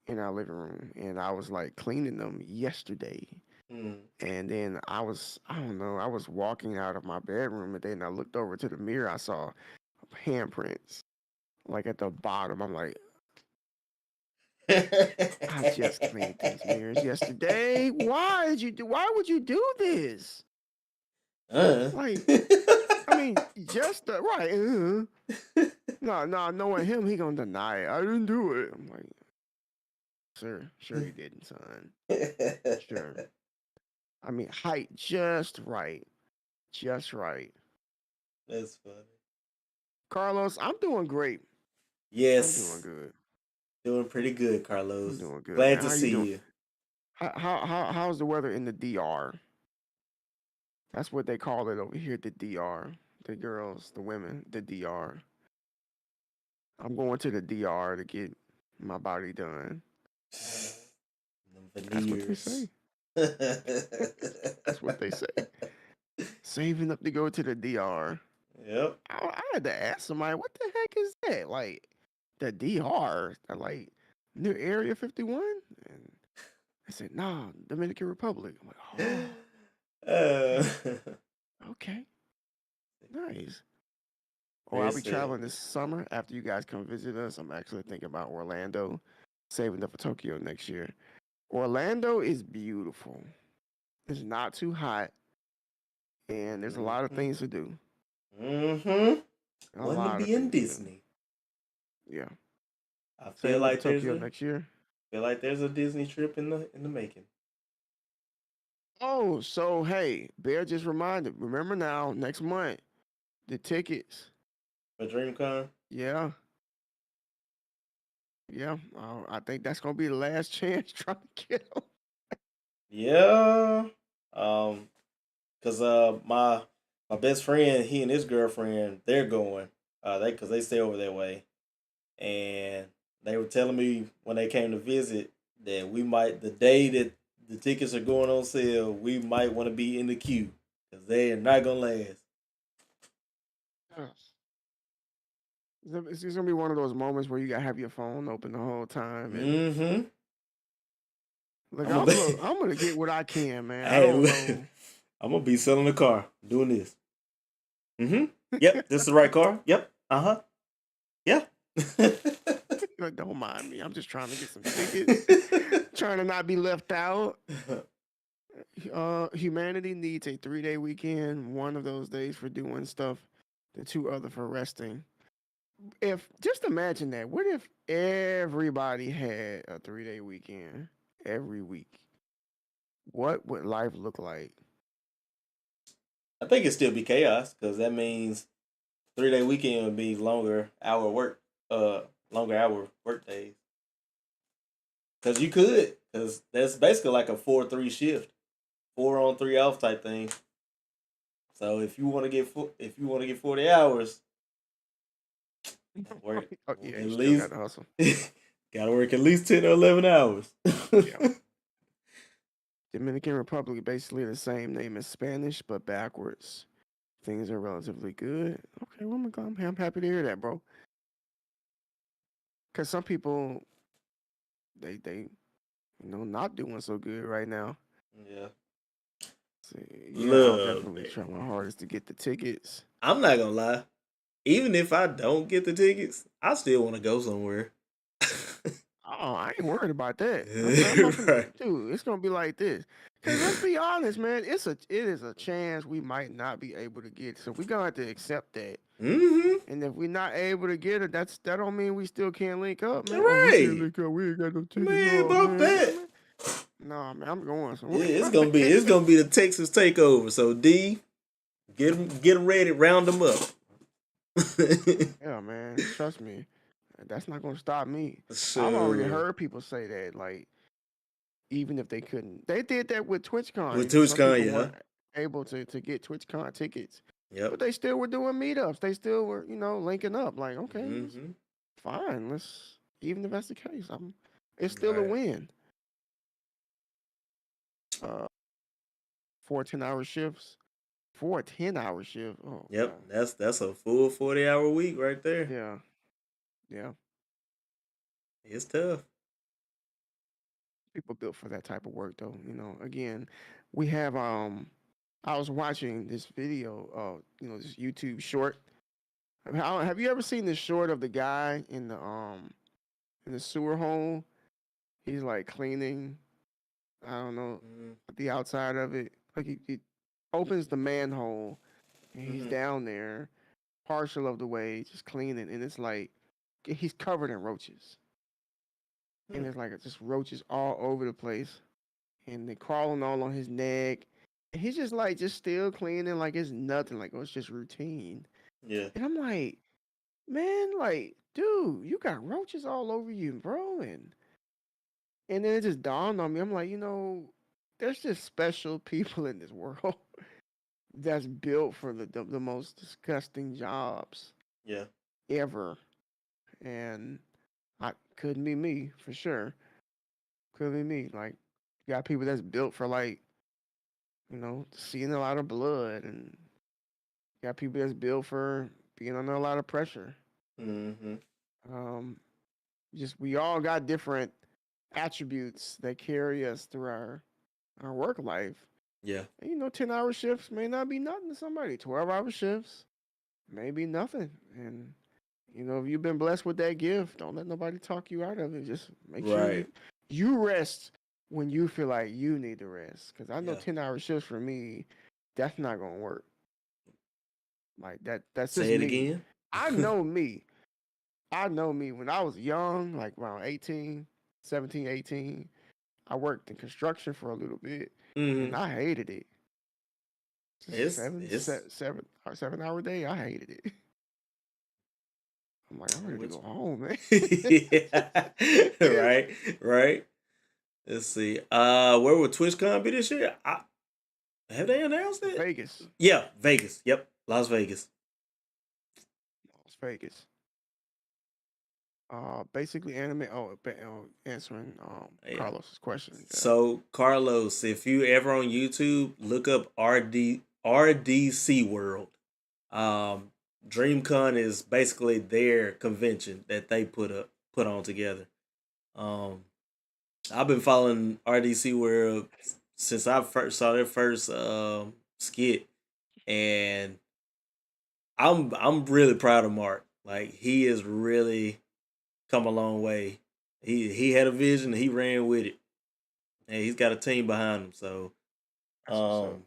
in our living room, and I was like cleaning them yesterday. Mm. And then I don't know, I was walking out of my bedroom, and then I looked over to the mirror. I saw handprints like at the bottom. I'm like, I just cleaned these mirrors yesterday. Why would you do this? uh. Like, I mean, just right. No, knowing him, he gonna deny it. I didn't do it. I'm like, sure you didn't, son. Sure. I mean, height just right. Just right. That's funny. Carlos, I'm doing great. I'm doing Yes. good. Doing pretty good, I'm Carlos. doing good, Glad man. to How you see doing? you. How's the weather in the DR? That's what they call it over here, the DR. The girls, the women, the DR. I'm going to the DR to get my body done. Them That's what they veneers. say. That's what they say. Saving up to go to the DR. Yep. I had to ask somebody, what the heck is that? Like the DR, like near Area 51? And I said, nah, Dominican Republic. I'm like, oh, uh, okay, okay, nice. Or they I'll be said, traveling this summer after you guys come visit us. I'm actually thinking about Orlando, saving up for Tokyo next year. Orlando is beautiful. It's not too hot, and there's a lot of mm-hmm, things to do. mm-hmm. A Wanting to lot of be in things to do. Disney. Yeah. I feel Saving up for like there's Tokyo a next year. feel like there's a Disney trip in the making Oh, so hey, Bear just reminded. Remember now, next month, the tickets. for DreamCon. Yeah, yeah. I think that's gonna be the last chance trying to get them. Yeah. Um, cause my best friend, he and his girlfriend, they're going. Cause they stay over that way, and they were telling me when they came to visit that we might the day that the tickets are going on sale, we might want to be in the queue because they are not gonna last. It's just gonna be one of those moments where you gotta have your phone open the whole time, and Mm-hmm. look, I'm gonna be, I'm gonna get what I can, man. I don't hey, know. I'm gonna be selling the car doing this. Mm-hmm. Yep, this is the right car. Yep. Uh-huh. Yeah. Like, don't mind me. I'm just trying to get some tickets, trying to not be left out. Humanity needs a 3-day weekend, one of those days for doing stuff, the two other for resting. If just imagine that. What if everybody had a 3-day weekend every week? What would life look like? I think it'd still be chaos because that means 3 day weekend would be longer hour work days. Because you could, because that's basically like a 4-3 shift, 4 on 3 off type thing. So if you want to get 40 hours, gotta work, Oh work yeah, at you still got least to hustle. gotta work at least 10 or 11 hours. Yeah. Dominican Republic basically the same name as Spanish, but backwards. Things are relatively good. Okay, well, I'm happy to hear that, bro. Because some people, they not doing so good right now. Yeah, See, yeah, I'll look, definitely man, try my hardest to get the tickets. I'm not gonna lie. Even if I don't get the tickets, I still want to go somewhere. Oh, I ain't worried about that. I'm up Right. dude. It's gonna be like this. Cause let's be honest, man. It is a chance we might not be able to get. So we gonna have to accept that. Mm-hmm. And if we're not able to get it, that don't mean we still can't link up, man. Oh, we can't Right. link up. We ain't got no tickets. Man, Oh bump man, that. man. Nah, man, I'm going Yeah, somewhere. it's gonna be the Texas takeover. So D, get them ready, round them up. Yeah, man. Trust me, that's not gonna stop me. I've already So heard people say that, like, even if they couldn't, they did that with with TwitchCon. Some TwitchCon, people yeah, weren't able to get TwitchCon tickets, yep. but they still were doing meetups. They still were, linking up. Like, okay, it's Mm-hmm. fine. Let's even if that's the case, it's still a Right. win. Uh, 4 10-hour shifts. 4 10-hour shift. Oh Yep. god. That's a full 40 hour week right there. Yeah. Yeah. It's tough. People built for that type of work though. Again, we have I was watching this video, this YouTube short. Have you ever seen this short of the guy in the sewer hole? He's like cleaning, I don't know, the outside of it. Like he opens the manhole and he's Mm-hmm. down there, partial of the way, just cleaning, and it's like he's covered in roaches. And it's like just roaches all over the place. And they crawling all on his neck. And he's just like just still cleaning like it's nothing, like it's just routine. Yeah. And I'm like, man, like, dude, you got roaches all over you, bro. And then it just dawned on me. I'm like, there's just special people in this world that's built for the most disgusting jobs Yeah. ever. and I couldn't be me for sure. Couldn't be me. Like, you got people that's built for like, seeing a lot of blood, and you got people that's built for being under a lot of pressure. Mm-hmm. Um, just we all got different attributes that carry us through our work life. Yeah. And 10-hour shifts may not be nothing to somebody. 12-hour shifts may be nothing. And if you've been blessed with that gift, don't let nobody talk you out of it. Just make sure Right. you rest when you feel like you need to rest. Because I know Yeah. 10-hour shifts for me, that's not gonna work. Like that's just Say it me. again. I know me. I know me. When I was young, like around 18, 17, 18, I worked in construction for a little bit, and Mm-hmm. I hated it. Just seven, It's 7 hour day. I hated it. I'm like, I'm I'm ready to with go home, man. yeah. Right. Right. Let's see. Where would TwitchCon be this year? Have they announced it? Vegas. Yeah, Vegas. Yep, Las Vegas. Las Vegas. Basically anime. Answering Yeah. Carlos's question. Yeah. So Carlos, if you ever on YouTube, look up RDC World. Um, DreamCon is basically their convention that they put on together. Um, I've been following RDC World since I first saw their first skit, and I'm really proud of Mark. Like he has really come a long way. He had a vision, and he ran with it, and he's got a team behind him. So, That's what's up. um,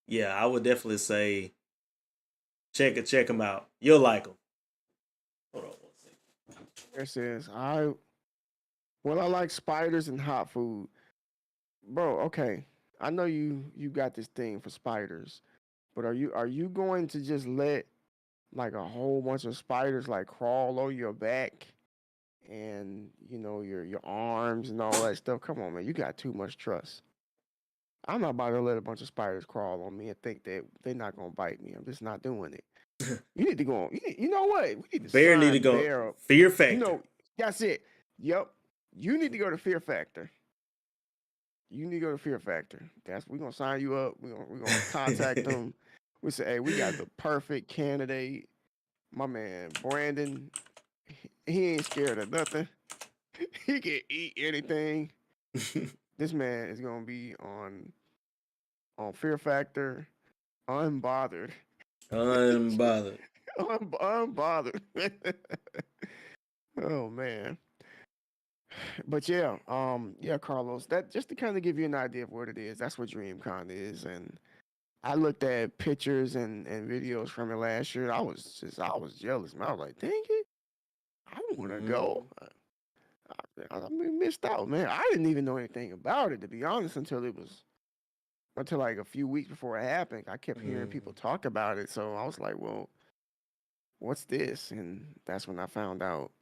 yeah, I would definitely say check him out. You'll like him. Hold on one second. It says I like spiders and hot food. Bro, okay. I know you got this thing for spiders, but are you going to just let like a whole bunch of spiders like crawl on your back and your arms and all that stuff? Come on, man. You got too much trust. I'm not about to let a bunch of spiders crawl on me and think that they're not gonna bite me. I'm just not doing it. You need to go on. You know what? We need to Bear need to sign go. Bear up. Fear You Factor. know, that's it. Yep. You need to go to Fear Factor. You need to go to Fear Factor. We're gonna sign you up. We're gonna contact them. We say, hey, we got the perfect candidate. My man Brandon, he ain't scared of nothing. He can eat anything. This man is gonna be on Fear Factor, unbothered. Unbothered. Unbothered. Oh man. But yeah, Carlos. That just to kind of give you an idea of what it is. That's what DreamCon is, and I looked at pictures and videos from it last year. I was jealous, man. I was like, dang it, I want to go. Mm. I mean, missed out, man. I didn't even know anything about it, to be honest, until like a few weeks before it happened. I kept hearing people Mm. talk about it, so I was like, well, what's this? And that's when I found out.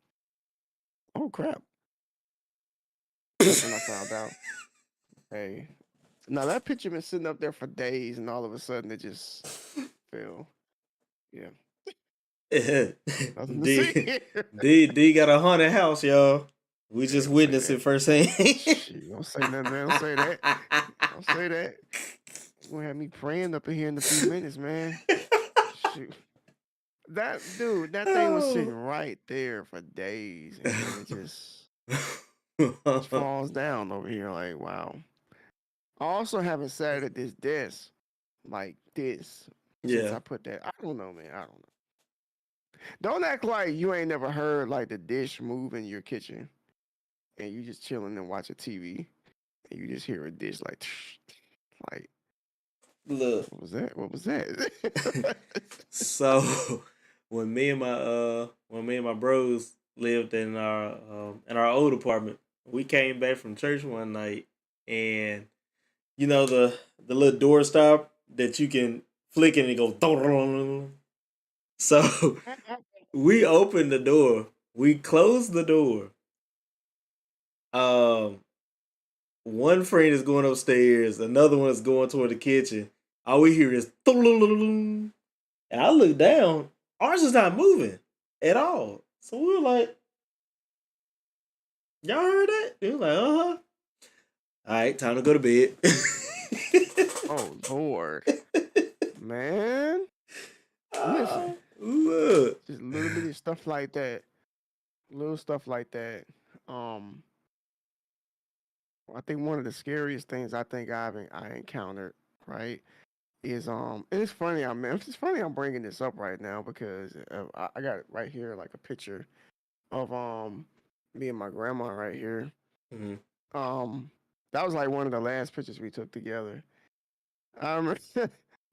Oh crap! That's when I found out. Hey, now that picture been sitting up there for days, and all of a sudden it just fell. Yeah, nothing to see D here. D got a haunted house, y'all. We Hey, just don't say witnessed that. it firsthand. Shit, don't say nothing, man. Don't say that. Don't say that. You gonna have me praying up in here in a few minutes, man. Shoot. That thing was sitting Oh. right there for days, and then it just falls down over here. Like, wow. I also haven't sat at this desk like this since Yeah. I put that. I don't know, man. I don't know. Don't act like you ain't never heard like the dish move in your kitchen, and you just chilling and watching TV, and you just hear a dish like, like Look. what was that? What was that? So when me and my bros lived in our old apartment, we came back from church one night, and you know the little door stop that you can flick it and it goes dong. So we opened the door, we closed the door. Um, one friend is going upstairs, another one is going toward the kitchen. All we hear is and I look down. Ours is not moving at all. So we were like, y'all heard that? They were like, uh-huh. All right, time to go to bed. Oh Lord, man. Listen, Look. just little bitty stuff like that. Little stuff like that. Um, I think one of the scariest things I think I encountered, right, is and it's funny. It's funny I'm bringing this up right now because I got it right here, like a picture of me and my grandma right here. Mm-hmm. Um, that was like one of the last pictures we took together. I remember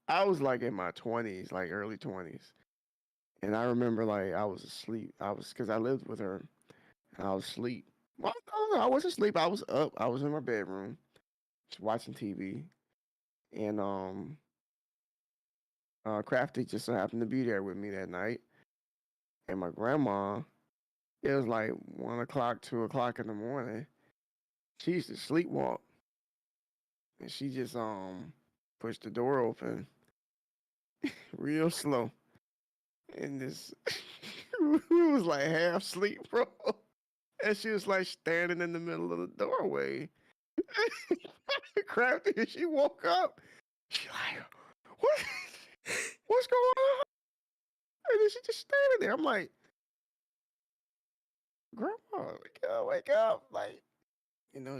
I was like in my 20s, like early 20s, and I remember like I was asleep. I was because I lived with her, and I was asleep. Well, no, I wasn't asleep. I was up. I was in my bedroom, just watching TV, and Crafty just so happened to be there with me that night, and my grandma. It was like 1 o'clock, 2 o'clock in the morning. She used to sleepwalk, and she just pushed the door open real slow, and this we was like half sleep, bro. And she was like standing in the middle of the doorway. Crafty, and she woke up. She like, what? What's going on? And then she just standing there. I'm like, Grandma, wake up. Like,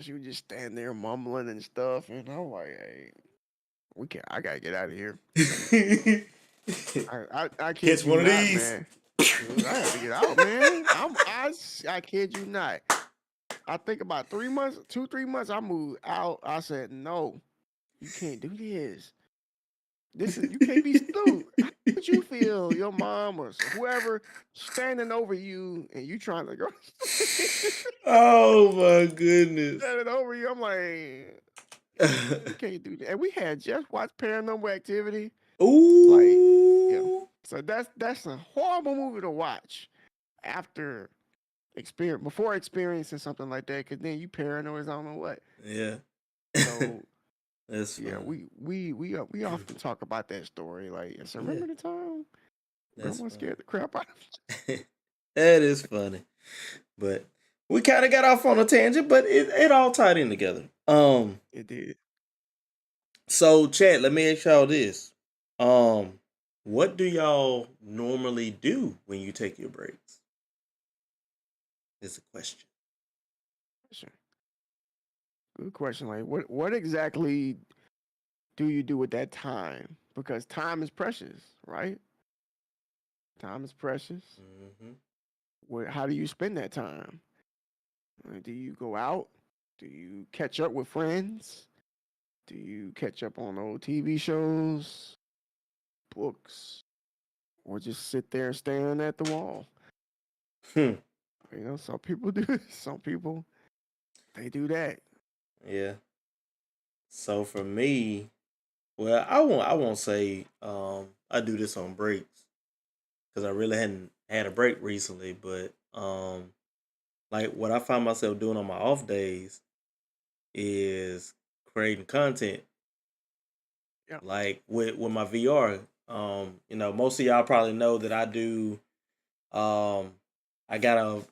she would just stand there mumbling and stuff. And I'm like, hey, I gotta get out of here. I kid Catch you one of not, these. man. I have to get out, man. I kid you not. I think about 3 months, 3 months, I moved out. I said, no, you can't do this. You can't be stupid. How would you feel, your mom or whoever standing over you and you trying to go to sleep? Oh my goodness. Standing over you, I'm like, you can't do that. And we had just watched Paranormal Activity. Like, yeah. Ooh. So that's a horrible movie to watch after before experiencing something like that, because then you paranoid as I don't know what. Yeah. So That's yeah, funny. we often talk about that story. Like, yes, Yeah, remember the time that's grandma funny. scared the crap out of That is funny. But we kind of got off on a tangent, but it all tied in together. It did. So chat, let me ask y'all this. Um, what do y'all normally do when you take your breaks? Is a question. Sure. Good question. Like, what exactly do you do with that time? Because time is precious, right? Time is precious. Mm-hmm. How do you spend that time? Do you go out? Do you catch up with friends? Do you catch up on old TV shows, books, or just sit there staring at the wall? Hmm. Some people do. Some people they do that. Yeah. So for me, well, I won't say I do this on breaks because I really hadn't had a break recently, but like what I find myself doing on my off days is creating content Yeah. like with my VR. Most of y'all probably know that I do I got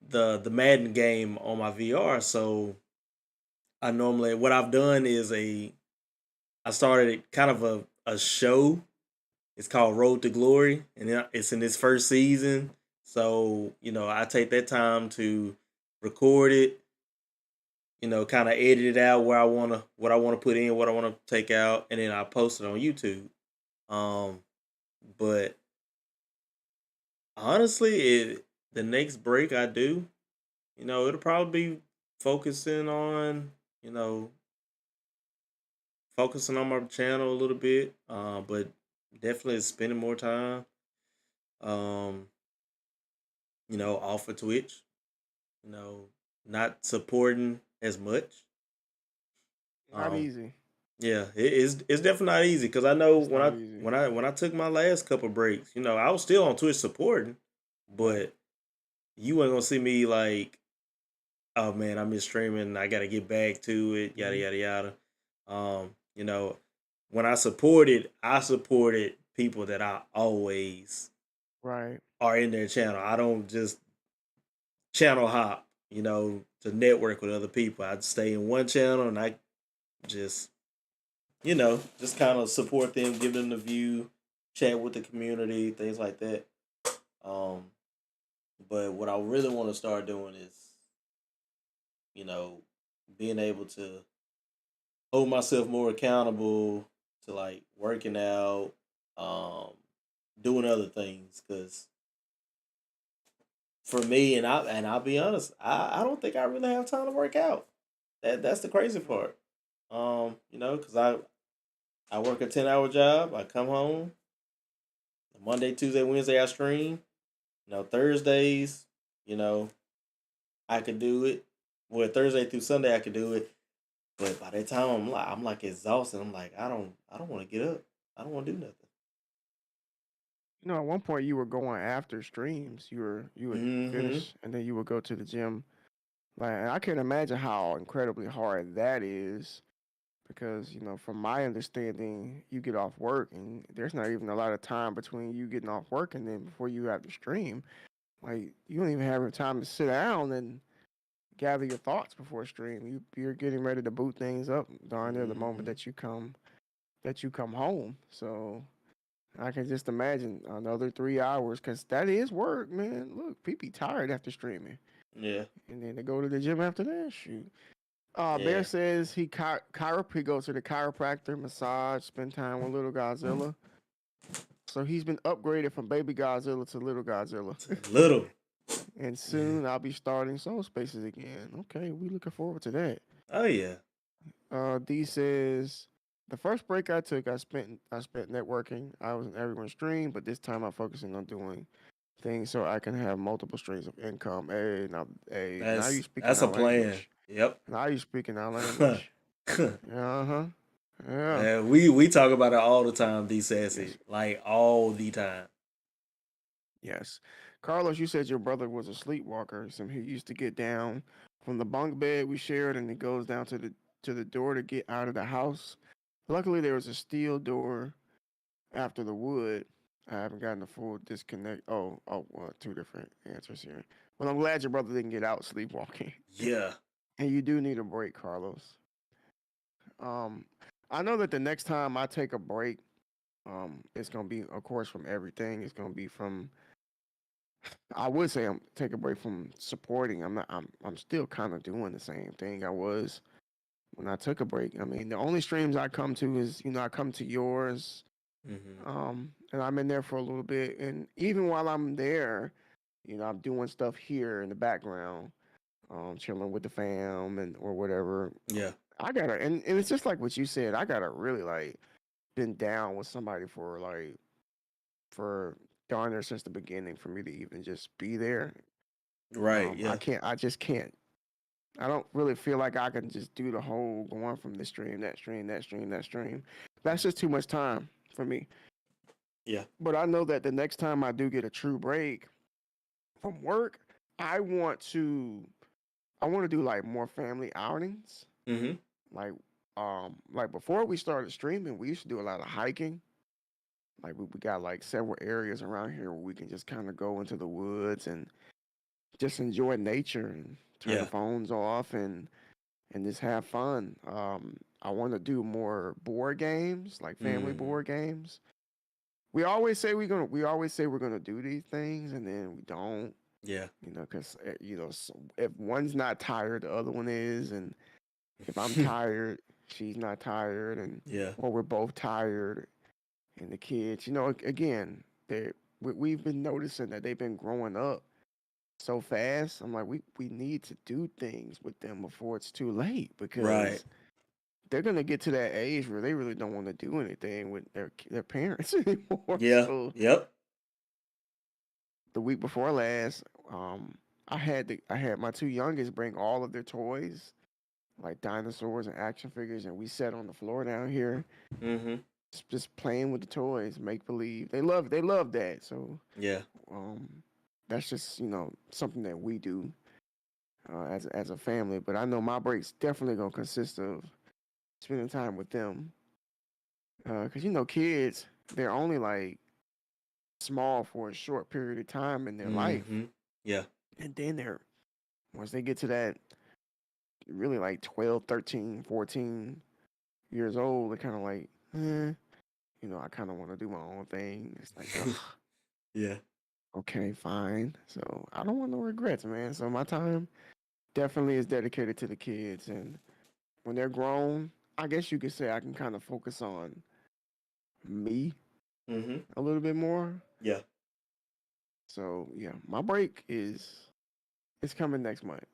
the Madden game on my VR, so I normally what I've done is I started kind of a show. It's called Road to Glory, and it's in its first season. So I take that time to record it. Kind of edit it out what I wanna put in, what I wanna take out, and then I post it on YouTube. Um, but honestly, the next break I do, it'll probably be focusing on you know focusing on my channel a little bit. But definitely spending more time. Um, off of Twitch. You know, not supporting as much. Not Um, easy. yeah, it's definitely not easy because I know It's not easy. when I took my last couple breaks, I was still on Twitch supporting, but you ain't gonna see me like, oh man, I miss streaming. I got to get back to it. Yada Mhm. yada yada. You know, when I supported people that I always Right. are in their channel. I don't just channel hop, to network with other people. I stay in one channel and I just, just kind of support them, give them the view, chat with the community, things like that. Um, but what I really want to start doing is, you know, being able to hold myself more accountable to like working out, um, doing other things. Because for me, and I'll be honest, I don't think I really have time to work out. That's the crazy part. Because I work a 10-hour job. I come home Monday, Tuesday, Wednesday. I stream. Thursdays. You know, I could do it. Well, Thursday through Sunday, I could do it. But by that time, I'm like exhausted. I'm like, I don't want to get up. I don't want to do nothing. At one point you were going after streams. You would Mm-hmm. finish and then you would go to the gym. Like, and I can imagine how incredibly hard that is because, from my understanding, you get off work and there's not even a lot of time between you getting off work and then before you have to stream. Like, you don't even have time to sit down and gather your thoughts before stream. You're getting ready to boot things up darn near the moment Mm-hmm. that you come home. So I can just imagine another 3 hours because that is work, man. Look, people be tired after streaming, Yeah. and then they go to the gym after that. Shoot. Bear Yeah. says he goes to the chiropractor, massage, spend time with little Godzilla. So he's been upgraded from baby Godzilla to little Godzilla. It's a little. And soon I'll be starting Soul Spaces again. Okay, we looking forward to that. Oh yeah. D says the first break I took, I spent networking. I was in everyone's stream, but this time I'm focusing on doing things so I can have multiple streams of income. Now you speaking That's a our plan. language. Yep. Now you speaking our language. Uh huh. Yeah. Man, we talk about it all the time, D Yes. Sassy. Like all the time. Yes. Carlos, you said your brother was a sleepwalker. So he used to get down from the bunk bed we shared, and he goes down to the door to get out of the house. Luckily, there was a steel door after the wood. I haven't gotten a full disconnect. Well, two different answers here. Well, I'm glad your brother didn't get out sleepwalking. Yeah. And you do need a break, Carlos. Um, I know that the next time I take a break, it's gonna be, of course, from everything. It's gonna be from. I would say I'm take a break from supporting. I'm not. I'm still kind of doing the same thing I was when I took a break. I mean, the only streams I come to is I come to yours. Mm-hmm. And I'm in there for a little bit, and even while I'm there, I'm doing stuff here in the background, chilling with the fam and or whatever. Yeah. I gotta, and it's just like what you said. I gotta really like been down with somebody for darn near since the beginning for me to even just be there. Right. I Yeah. can't. I just can't. I don't really feel like I can just do the whole going from this stream, that stream, that stream, that stream. That's just too much time for me. Yeah. But I know that the next time I do get a true break from work, I want to I want to do like more family outings. Mm-hmm. Like like before we started streaming, we used to do a lot of hiking. Like we got like several areas around here where we can just kind of go into the woods and just enjoy nature and turn the Yeah. phones off and just have fun. I want to do more board games, like family Mm-hmm. board games. We always say we're gonna do these things and then we don't. Yeah. Because so if one's not tired, the other one is, and if I'm tired, she's not tired, and Yeah. or we're both tired, and the kids, again, we've been noticing that they've been growing up so fast. I'm like, we need to do things with them before it's too late Right. because they're gonna get to that age where they really don't want to do anything with their parents anymore. Yeah. So Yep. the week before last, I had my two youngest bring all of their toys, like dinosaurs and action figures, and we sat on the floor down here, Mm-hmm. just playing with the toys, make believe. They love that. So Yeah. um, that's just something that we do as a family. But I know my breaks definitely gonna consist of spending time with them, because kids they're only like small for a short period of time in their life. Mm-hmm. Yeah. And then once they get to that really like 12, 13, 14 years old, they're kind of like, I kind of want to do my own thing. It's like, ugh, Yeah. okay, fine. So I don't want no regrets, man. So my time definitely is dedicated to the kids. And when they're grown, I guess you could say I can kind of focus on me Mm-hmm. a little bit more. Yeah. So yeah, my break is it's coming next month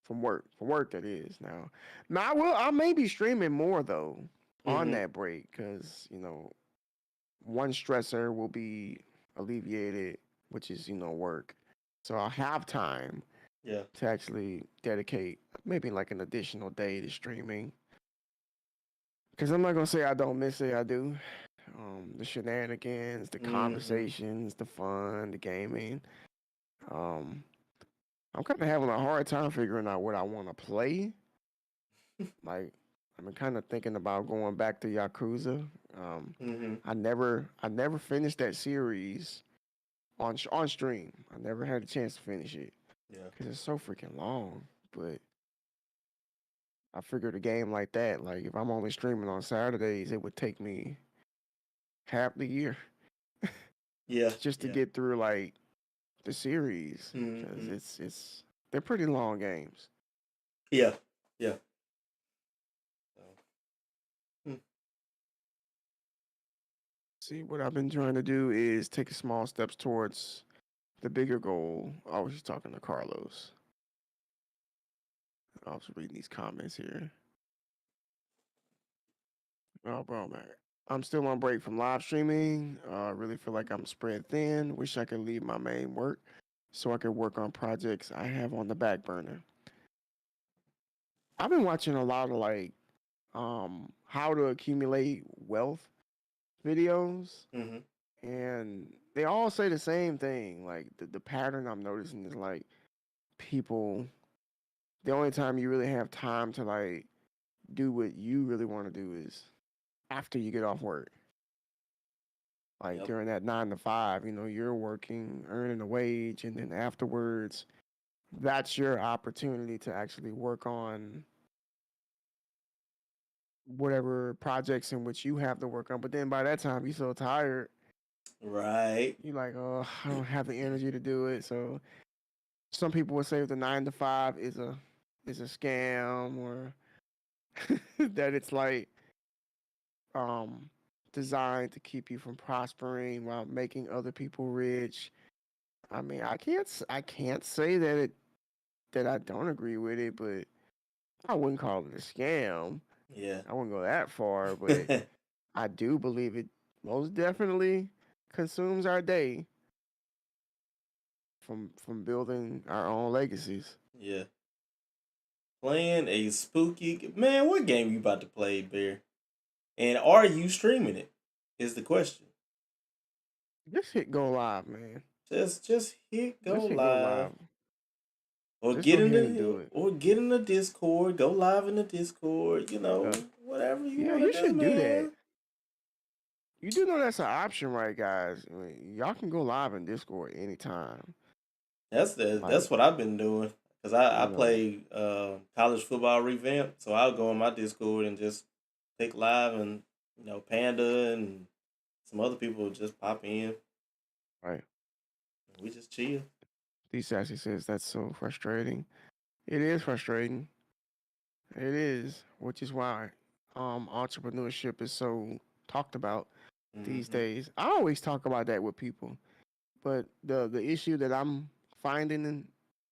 from work. From work that is now. Now I may be streaming more though on Mm-hmm. that break because one stressor will be alleviated, which is work. So I'll have time Yeah. to actually dedicate maybe like an additional day to streaming. Because I'm not gonna say I don't miss it. I do. The shenanigans, the Mm-hmm. conversations, the fun, the gaming. Um, I'm kind of having a hard time figuring out what I want to play. Like, I've been kind of thinking about going back to Yakuza. Um, Mm-hmm. I never finished that series on stream. I never had a chance to finish it Yeah. because it's so freaking long. But I figured a game like that, like if I'm only streaming on Saturdays, it would take me half the year Yeah. just to Yeah. get through like the series because Mm-hmm. it's they're pretty long games. Yeah. Yeah. So, hmm. See, what I've been trying to do is take small steps towards the bigger goal. I was just talking to Carlos. I was reading these comments here. Oh, bro, man. I'm still on break from live streaming. I really feel like I'm spread thin. Wish I could leave my main work so I could work on projects I have on the back burner. I've been watching a lot of like how to accumulate wealth videos, Mm-hmm. and they all say the same thing. Like the pattern I'm noticing is like people, the only time you really have time to like do what you really want to do is after you get off work. Like Yep. during that 9 to 5, you're working, earning a wage, and then afterwards, that's your opportunity to actually work on whatever projects in which you have to work on. But then by that time, you're so tired, Right. you're like, oh, I don't have the energy to do it. So some people would say the 9 to 5 is a scam, or that it's like um designed to keep you from prospering while making other people rich. I mean, I can't say that I don't agree with it, but I wouldn't call it a scam. Yeah. I wouldn't go that far, but I do believe it most definitely consumes our day from building our own legacies. Yeah. Playing a spooky man. What game you about to play, Bear? And are you streaming it? Is the question. Just hit go live, man. Just hit go Just hit go live live. or Just go ahead and do it. get in the Discord. Go live in the Discord. Uh, Whatever you yeah, want to you do, should do that. man. You do know that's an option, right, guys? I mean, y'all can go live in Discord anytime. That's Like, what I've been doing because I you know, play college football revamp, so I'll go on my Discord and just click live, and Panda and some other people just pop in. right. And we just chill. D Sassy says that's so frustrating. It is frustrating. It is, which is why entrepreneurship is so talked about these Mm-hmm. days. I always talk about that with people, but the issue that I'm finding in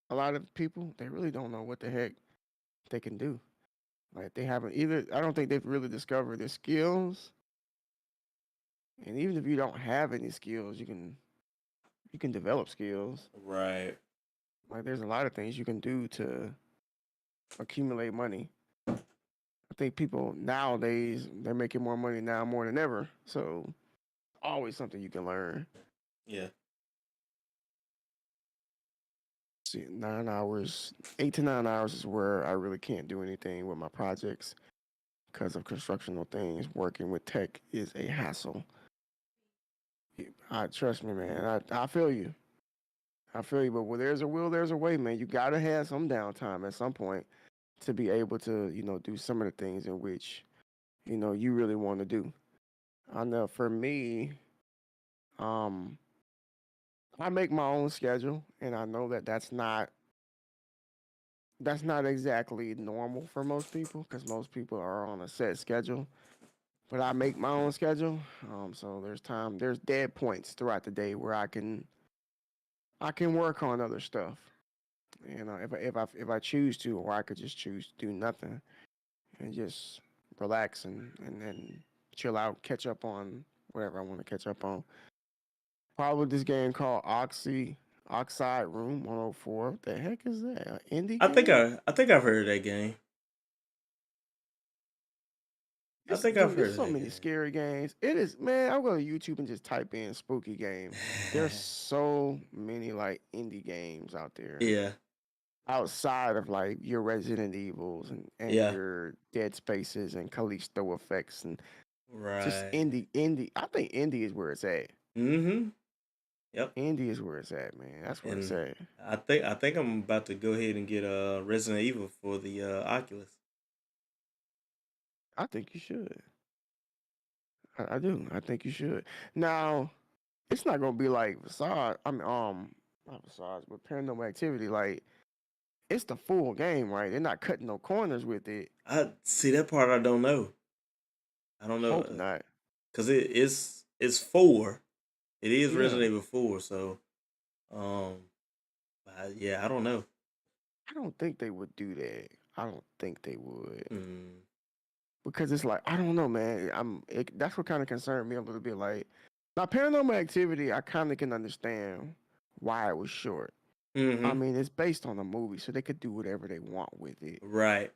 a lot of people, they really don't know what the heck they can do. Like they haven't either. I don't think they've really discovered their skills. And even if you don't have any skills, you can develop skills. Right. Like there's a lot of things you can do to accumulate money. I think people nowadays they're making more money now more than ever. So always something you can learn. Yeah. See, 9 hours, 8 to 9 hours is where I really can't do anything with my projects because of constructional things. Working with tech is a hassle. I trust me, man. I feel you. I feel you. But where there's a will, there's a way, man. You gotta have some downtime at some point to be able to, do some of the things in which, you really want to do. I know for me, um, I make my own schedule, and I know that that's not exactly normal for most people because most people are on a set schedule. But I make my own schedule, so there's dead points throughout the day where I can work on other stuff. If I choose to, or I could just choose to do nothing and just relax and then chill out, catch up on whatever I want to catch up on. Probably this game called Oxide Room 104. What the heck is that? An indie game? I think I've heard of that game. I It's think I've dude, heard there's of so that many game. scary games. It is man, I'll go to YouTube and just type in spooky game. There's so many like indie games out there. Yeah, Outside of like your Resident Evils and yeah, your Dead Spaces and Callisto effects and just right. indie. I think indie is where it's at. Mm-hmm. Yep. Indie is where it's at, man. That's where it's And at. I think I'm about to go ahead and get Resident Evil for the Oculus. I think you should. I do. I think you should. Now, it's not gonna be like Facade. I mean, not Facades, but Paranormal Activity. Like, it's the full game, right? They're not cutting no corners with it. I see that part. I don't know. I don't know Hope not. because it's 4. It is Yeah, Resident Evil 4. So um, yeah, I don't know. I don't think they would do that. I don't think they would Mm, because it's like I don't know, man. That's what kind of concerned me a little bit. Like, now Paranormal Activity, I kind of can understand why it was short. I mm-hmm. mean, it's based on a movie, so they could do whatever they want with it. Right.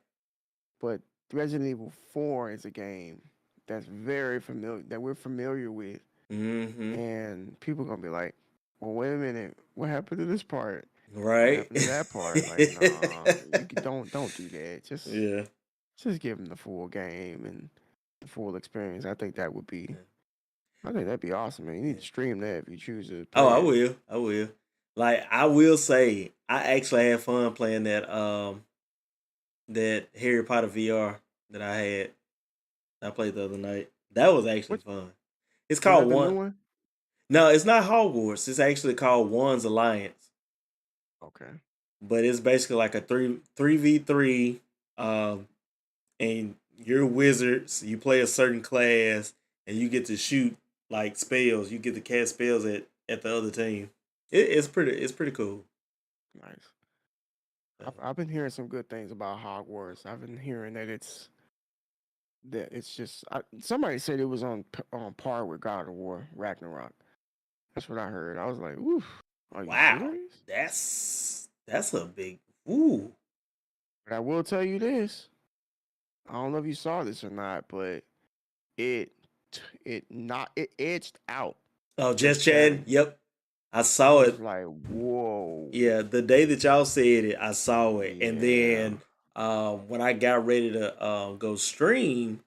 But Resident Evil 4 is a game that's very familiar that we're familiar with, Mm-hmm. and people gonna be like, "Well, wait a minute, what happened to this part? What Right. happened to that part?" Like, nah, don't do that. Yeah. Just give them the full game and the full experience. I think that'd be awesome, man. You need Yeah. to stream that if you choose to Oh, play I it. will. I will. Like I will say, I actually had fun playing that Harry Potter VR that I played the other night. That was actually What fun. It's was called that the new One. one? No, it's not Hogwarts. It's actually called One's Alliance. Okay. But it's basically like a three v three. Um, and you're wizards. You play a certain class, and you get to shoot like spells. You get to cast spells at the other team. It's pretty cool. Nice. So, I've been hearing some good things about Hogwarts. I've been hearing that it's just somebody said it was on par with God of War Ragnarok. That's what I heard. I was like, "Oof, are you wow, serious?" that's a big ooh. But I will tell you this. I don't know if you saw this or not, but it it edged out Oh, just just chatting. chatting. Yep, I I saw was it. like, "Whoa, Yeah, the day that y'all said it, I saw it, and yeah." then when I got ready to go stream,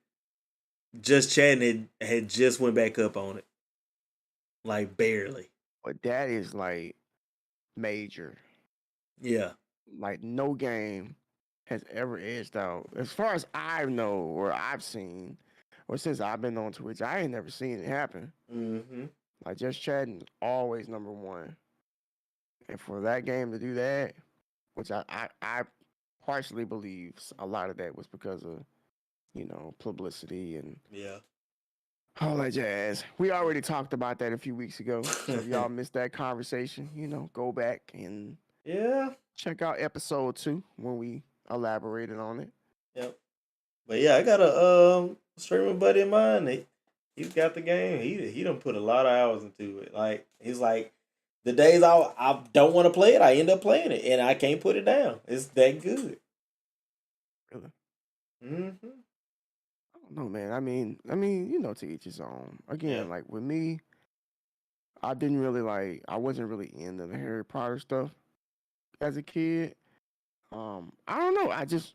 just chatting had just went back up on it, like barely. But that is like major. Yeah. Like no game has ever edged out, as far as I know or I've seen, or since I've been on Twitch. I ain't never seen it happen. Mm-hmm. Like just chatting, always number one. And for that game to do that, which I partially believe a lot of that was because of publicity and Yeah. all that jazz. We already talked about that a few weeks ago. So if y'all missed that conversation, go back and Yeah. check out episode 2 when we elaborated on it. Yep. But yeah, I got a streaming buddy of mine. He's got the game. He done put a lot of hours into it. Like he's like the days I don't want to play it, I end up playing it, and I can't put it down. It's that good. Really. Mm-hmm. I don't know, man. To each his own. Again, Yep. like with me, I wasn't really into the Harry Potter stuff as a kid. I don't know. It's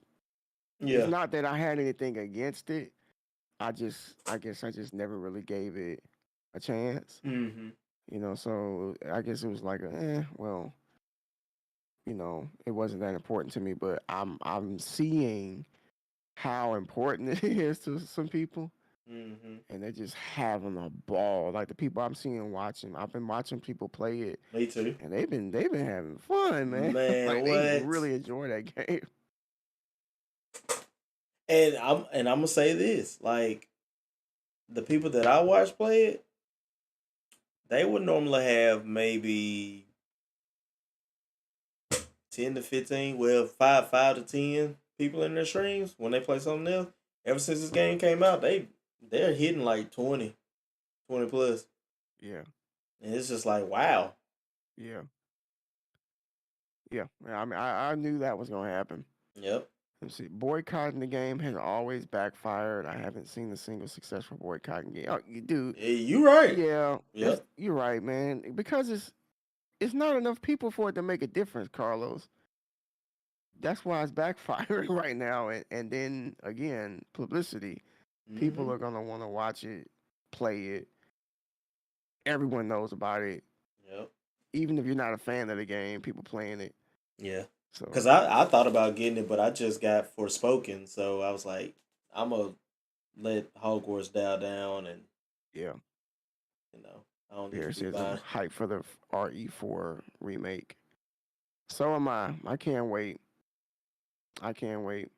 Yeah. not that I had anything against it. I guess I just never really gave it. a chance. Mm-hmm. So I guess it was like, well, it wasn't that important to me. But I'm seeing how important it is to some people, Mm-hmm. and they're just having a ball. Like the people I'm seeing watching, I've been watching people play it, Me too. and they've been having fun, man. Man, Like they what? really enjoy that game. And I'm gonna say this, like the people that I watch play it, they would normally have maybe 10 to 15, well, five to 10 people in their streams when they play something else. Ever since this game came out, they're hitting like 20 plus. Yeah, And it's just like, wow. yeah, yeah. I mean, I knew that was gonna happen. Yep. Let's see, boycotting the game has always backfired. I haven't seen a single successful boycotting game. Oh, you do. Hey, you right. Yeah, Yep. you're right, man. Because it's not enough people for it to make a difference, Carlos. That's why it's backfiring right now. And then again, publicity. Mm-hmm. People are gonna want to watch it, play it. Everyone knows about it. Yep. Even if you're not a fan of the game, people playing it. Yeah. So Because I thought about getting it, but I just got Forspoken. So I was like, I'm going to let Hogwarts dial down and, yeah, I don't need to Pierce be says I'm buying. hyped for the RE4 remake. So am I. I can't wait. I can't wait.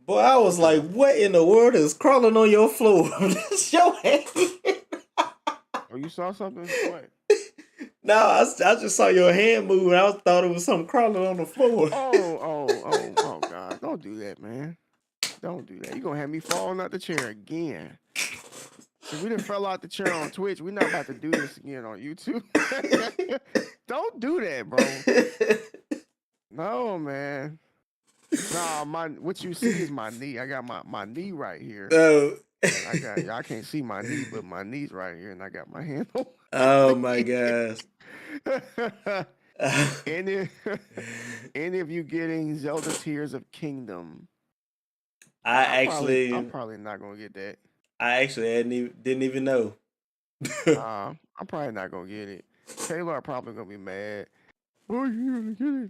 Boy, I was like, what in the world is crawling on your floor? That's your hand. Oh, you saw something? What? No, I just saw your hand move and I thought it was something crawling on the floor. Oh, God. Don't do that, man. Don't do that. You're going to have me falling out the chair again. So we done fell out the chair on Twitch. We're not about to do this again on YouTube. Don't do that, bro. No, man. Nah, what you see is my knee. I got my knee right here. Oh. And y'all can't see my knee, but my knee's right here, and I got my hand on Oh my gosh. any, any of you getting Zelda Tears of Kingdom? I'm probably not gonna get that. I actually didn't even know. I'm probably not gonna get it. Taylor probably gonna be mad. Oh, you gonna get it?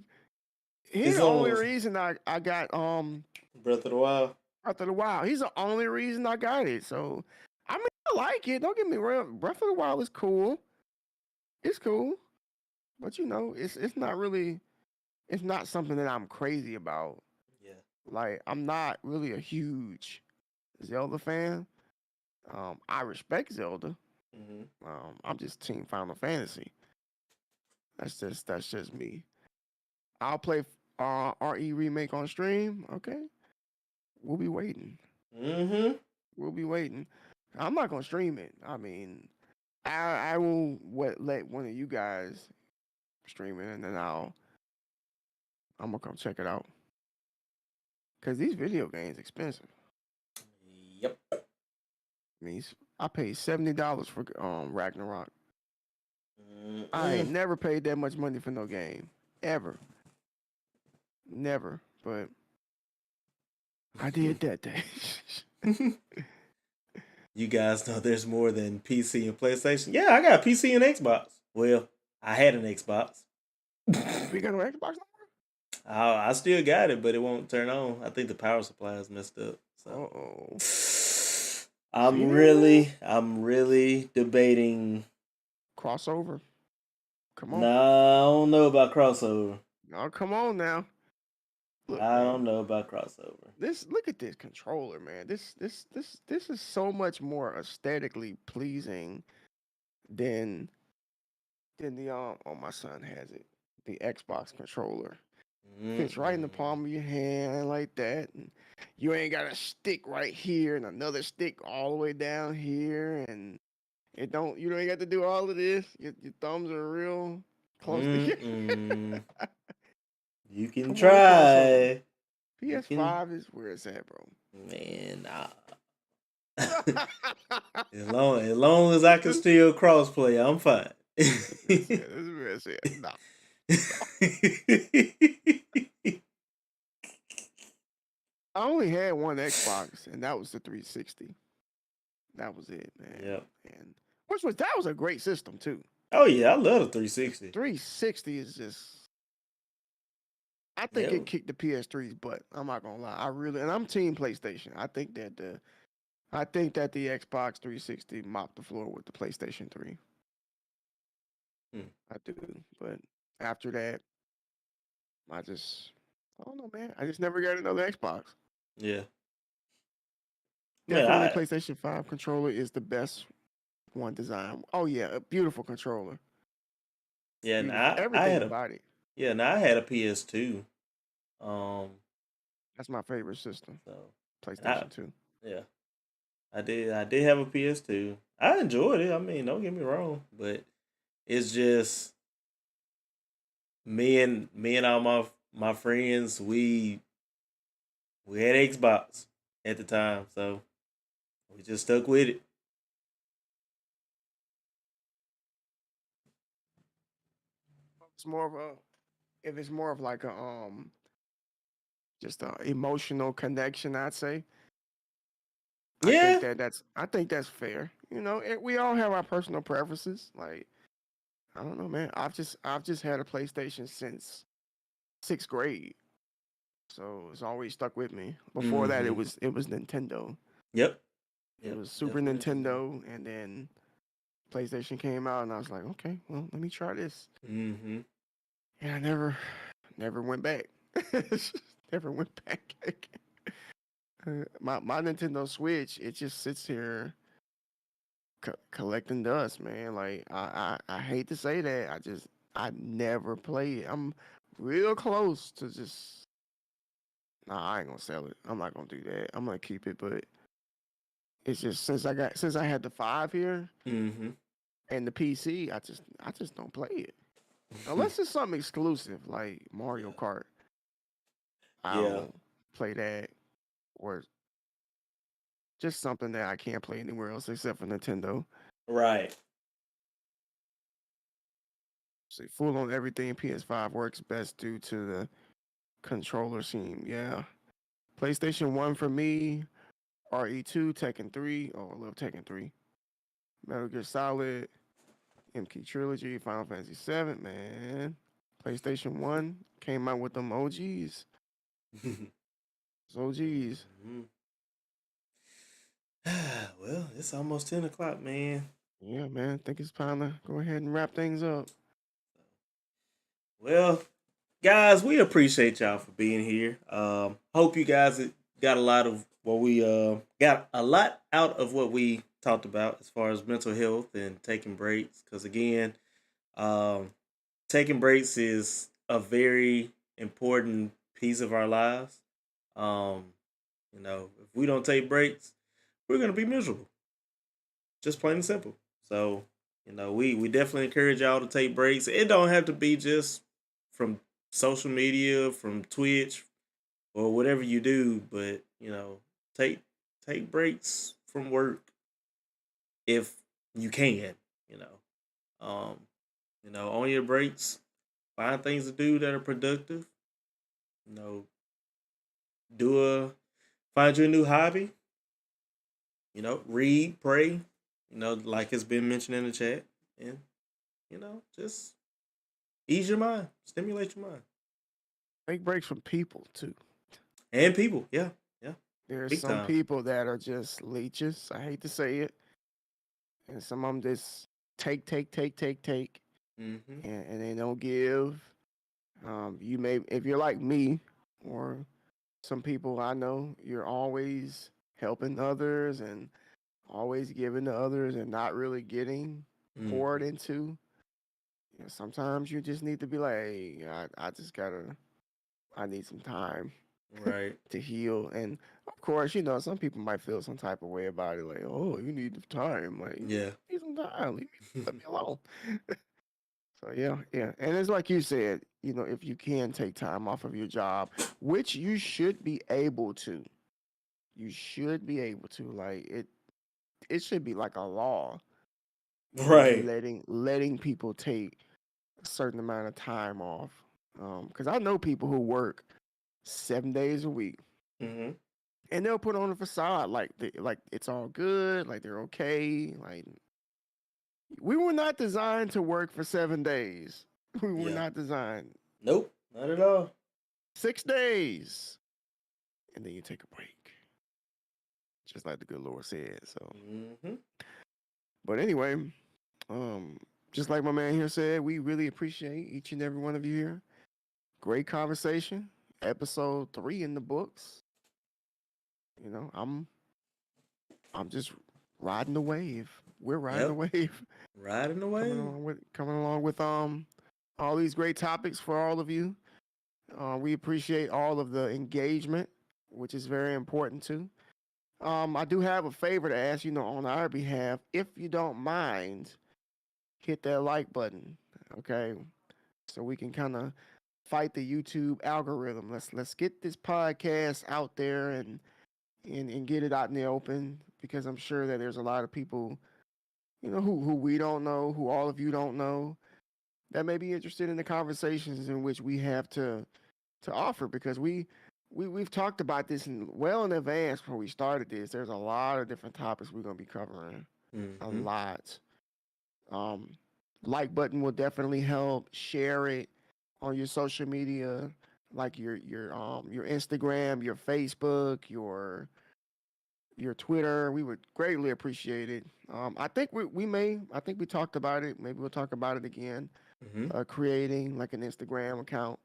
He's It's the only on reason I got Breath of the Wild. Breath of the Wild. He's the only reason I got it. So I mean, I like it. Don't get me wrong. Breath of the Wild is cool. It's cool, but it's not really. It's not something that I'm crazy about. Yeah. Like I'm not really a huge Zelda fan. I respect Zelda. Mm-hmm. I'm just Team Final Fantasy. That's just me. I'll play RE remake on stream. Okay, we'll be waiting. Mm-hmm. We'll be waiting. I'm not gonna stream it. I mean, I will let one of you guys stream it, and then I'm gonna come check it out. Cause these video games expensive. Yep. I mean, I paid $70 for Ragnarok. I ain't never paid that much money for no game ever. Never, but I did that day. You guys know there's more than PC and PlayStation. Yeah, I got a PC and Xbox. Well, I had an Xbox. We got no Xbox I still got it, but it won't turn on. I think the power supply is messed up. So. I'm really debating Crossover. Come on. No, I don't know about crossover. Oh, come on now. Look, I don't know about crossover. Look at this controller, man. This is so much more aesthetically pleasing than the oh, my son has it. The Xbox controller. Fits right in the palm of your hand like that. And you ain't got a stick right here and another stick all the way down here, and you don't got to do all of this. Your thumbs are real close together. You can try. PS5 is where it's at, bro. Man, nah. as long as I can still crossplay, I'm fine. This is where it's at. Nah. I only had one Xbox, and that was the 360. That was it, man. Yep. And That was a great system too. Oh yeah, I love the 360. 360 is just. I think Yeah. it kicked the PS3's butt. I'm not gonna lie. I really, and I'm team PlayStation. I think that the Xbox 360 mopped the floor with the PlayStation 3. Hmm. I do, but after that, I just, I don't know, man. I just never got another Xbox. Yeah. Man, Definitely, I PlayStation 5 controller is the best one design. Oh yeah, a beautiful controller. yeah, and Beautiful. I Everything had a about it. yeah, and I had a PS2. Um, That's my favorite system. so and I PlayStation 2. yeah, I did have a PS2. I enjoyed it. I mean, don't get me wrong, but it's just me and all my friends. We had Xbox at the time, so we just stuck with it. It's more of a if it's more of like a just a emotional connection, I'd say. Yeah. I think that's fair. You know, we all have our personal preferences. Like I don't know, man. I've just had a PlayStation since 6th grade, so it's always stuck with me. Before that, Mm-hmm. it was Nintendo. Yep. It Yep. was Super Definitely Nintendo. Nintendo, and then PlayStation came out, and I was like, okay, well, let me try this. Mm-hmm. And I never went back. Never went back. My Nintendo Switch, it just sits here collecting dust, man. Like I hate to say that, I never play it. I'm real close to just nah. I ain't gonna sell it. I'm not gonna do that. I'm gonna keep it, but it's just since I had the 5 here Mm-hmm. and the PC, I just don't play it unless it's something exclusive like Mario Yeah. Kart. I Yeah. don't play that or just something that I can't play anywhere else except for Nintendo. Right. See, full on everything PS5 works best due to the controller scheme. Yeah. PlayStation 1 for me, RE2, Tekken 3. Oh, I love Tekken 3. Metal Gear Solid, MK Trilogy, Final Fantasy 7, man. PlayStation 1 came out with them OGs. Those OGs. Mhm. Well, it's almost 10 o'clock, man. Yeah, man. I think it's time to go ahead and wrap things up. Well, guys, we appreciate y'all for being here. Hope you guys got a lot of what we got a lot out of what we talked about as far as mental health and taking breaks. Because again, um, taking breaks is a very important piece of our lives. Um, if we don't take breaks, we're gonna be miserable. Just plain and simple. So, we definitely encourage y'all to take breaks. It don't have to be just from social media, from Twitch, or whatever you do, but take take breaks from work if you can. You know, um, on your breaks, find things to do that are productive. You know, do a find you a new hobby. Read, pray. Like it's been mentioned in the chat, and just ease your mind, stimulate your mind, Take breaks from people, too. and people. Yeah, yeah, There's big some time. people that are just leeches. I hate to say it. And some of them just take, Mm-hmm. and they don't give. You may, if you're like me or some people I know, you're always helping others and always giving to others and not really getting poured Mm-hmm. into. Sometimes you just need to be like, hey, I just gotta, I need some time Right. to heal. And of course, some people might feel some type of way about it, like, oh, you need the time, like, Yeah. need some time, let me alone. So yeah, and it's like you said, if you can take time off of your job, which you should be able to. Like it should be like a law, Right. letting people take a certain amount of time off. Because I know people who work 7 days a week, Mm-hmm. and they'll put on a facade like like it's all good, like they're okay, like We were not designed to work for 7 days. We were Yeah. not designed. Nope. Not at all. 6 days. And then you take a break. Just like the good Lord said. So, but anyway, just like my man here said, we really appreciate each and every one of you here. Great conversation. Episode 3 in the books. You know, I'm just riding the wave. We're riding the wave. Riding the wave. Coming along with all these great topics for all of you. We appreciate all of the engagement, which is very important too. I do have a favor to ask, on our behalf. If you don't mind, hit that like button, okay? So we can kind of fight the YouTube algorithm. Let's get this podcast out there and get it out in the open, because I'm sure that there's a lot of people, who we don't know, who all of you don't know, that may be interested in the conversations in which we have to offer, because we've talked about this well in advance before we started this. There's a lot of different topics we're going to be covering. A lot. Like button will definitely help. Share it on your social media, like your Instagram, your Facebook, your Twitter. We would greatly appreciate it. I think I think we talked about it. Maybe we'll talk about it again. Creating like an Instagram account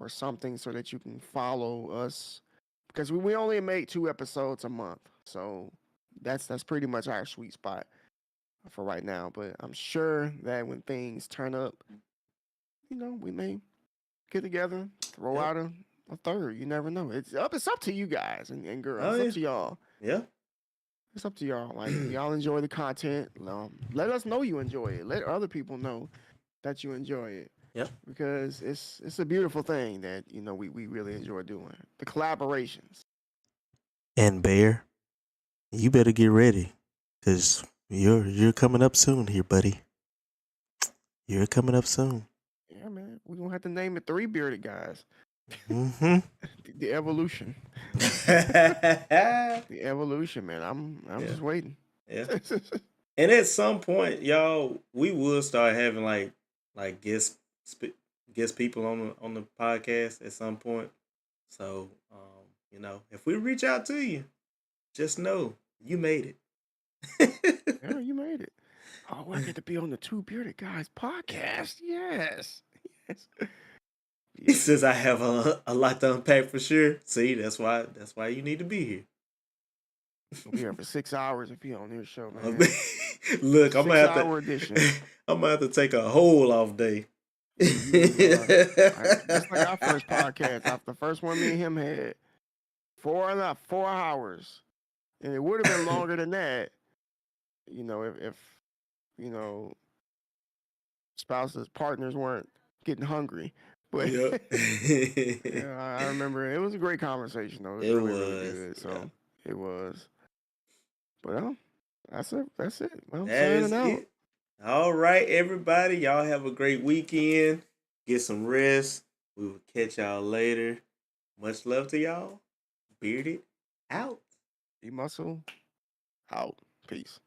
or something so that you can follow us, because we only make 2 episodes a month, so that's pretty much our sweet spot for right now. But I'm sure that when things turn up, we may get together, throw out a third. You never know. It's up to you guys and girls. It's up to y'all. Yeah. It's up to y'all. Like, y'all enjoy the content. Let us know you enjoy it. Let other people know that you enjoy it. Yep. Because it's a beautiful thing that we really enjoy doing. The collaborations. And Bear, you better get ready, because you're coming up soon here, buddy. You're coming up soon. Yeah, man. We're gonna have to name it 3 bearded guys. The evolution. The evolution, man. I'm just waiting. Yeah. And at some point, y'all, we will start having like guest people on the podcast at some point. So, if we reach out to you, just know you made it. Yeah, you made it. Oh, I get to be on the 2 bearded guys podcast. Yes. He says I have a lot to unpack for sure. See, that's why you need to be here. We'll be here for 6 hours if you on your show, man. Look, I'm gonna have to take a whole off day. Just like our first podcast. After the first one me and him had 4 hours. And it would have been longer than that, if spouses, partners weren't getting hungry. But Yep. I remember it was a great conversation though. It was really good. So it was. But that's it. Well, signing out. It. All right, everybody. Y'all have a great weekend. Get some rest. We will catch y'all later. Much love to y'all. Bearded out. E-Muscle out. Peace.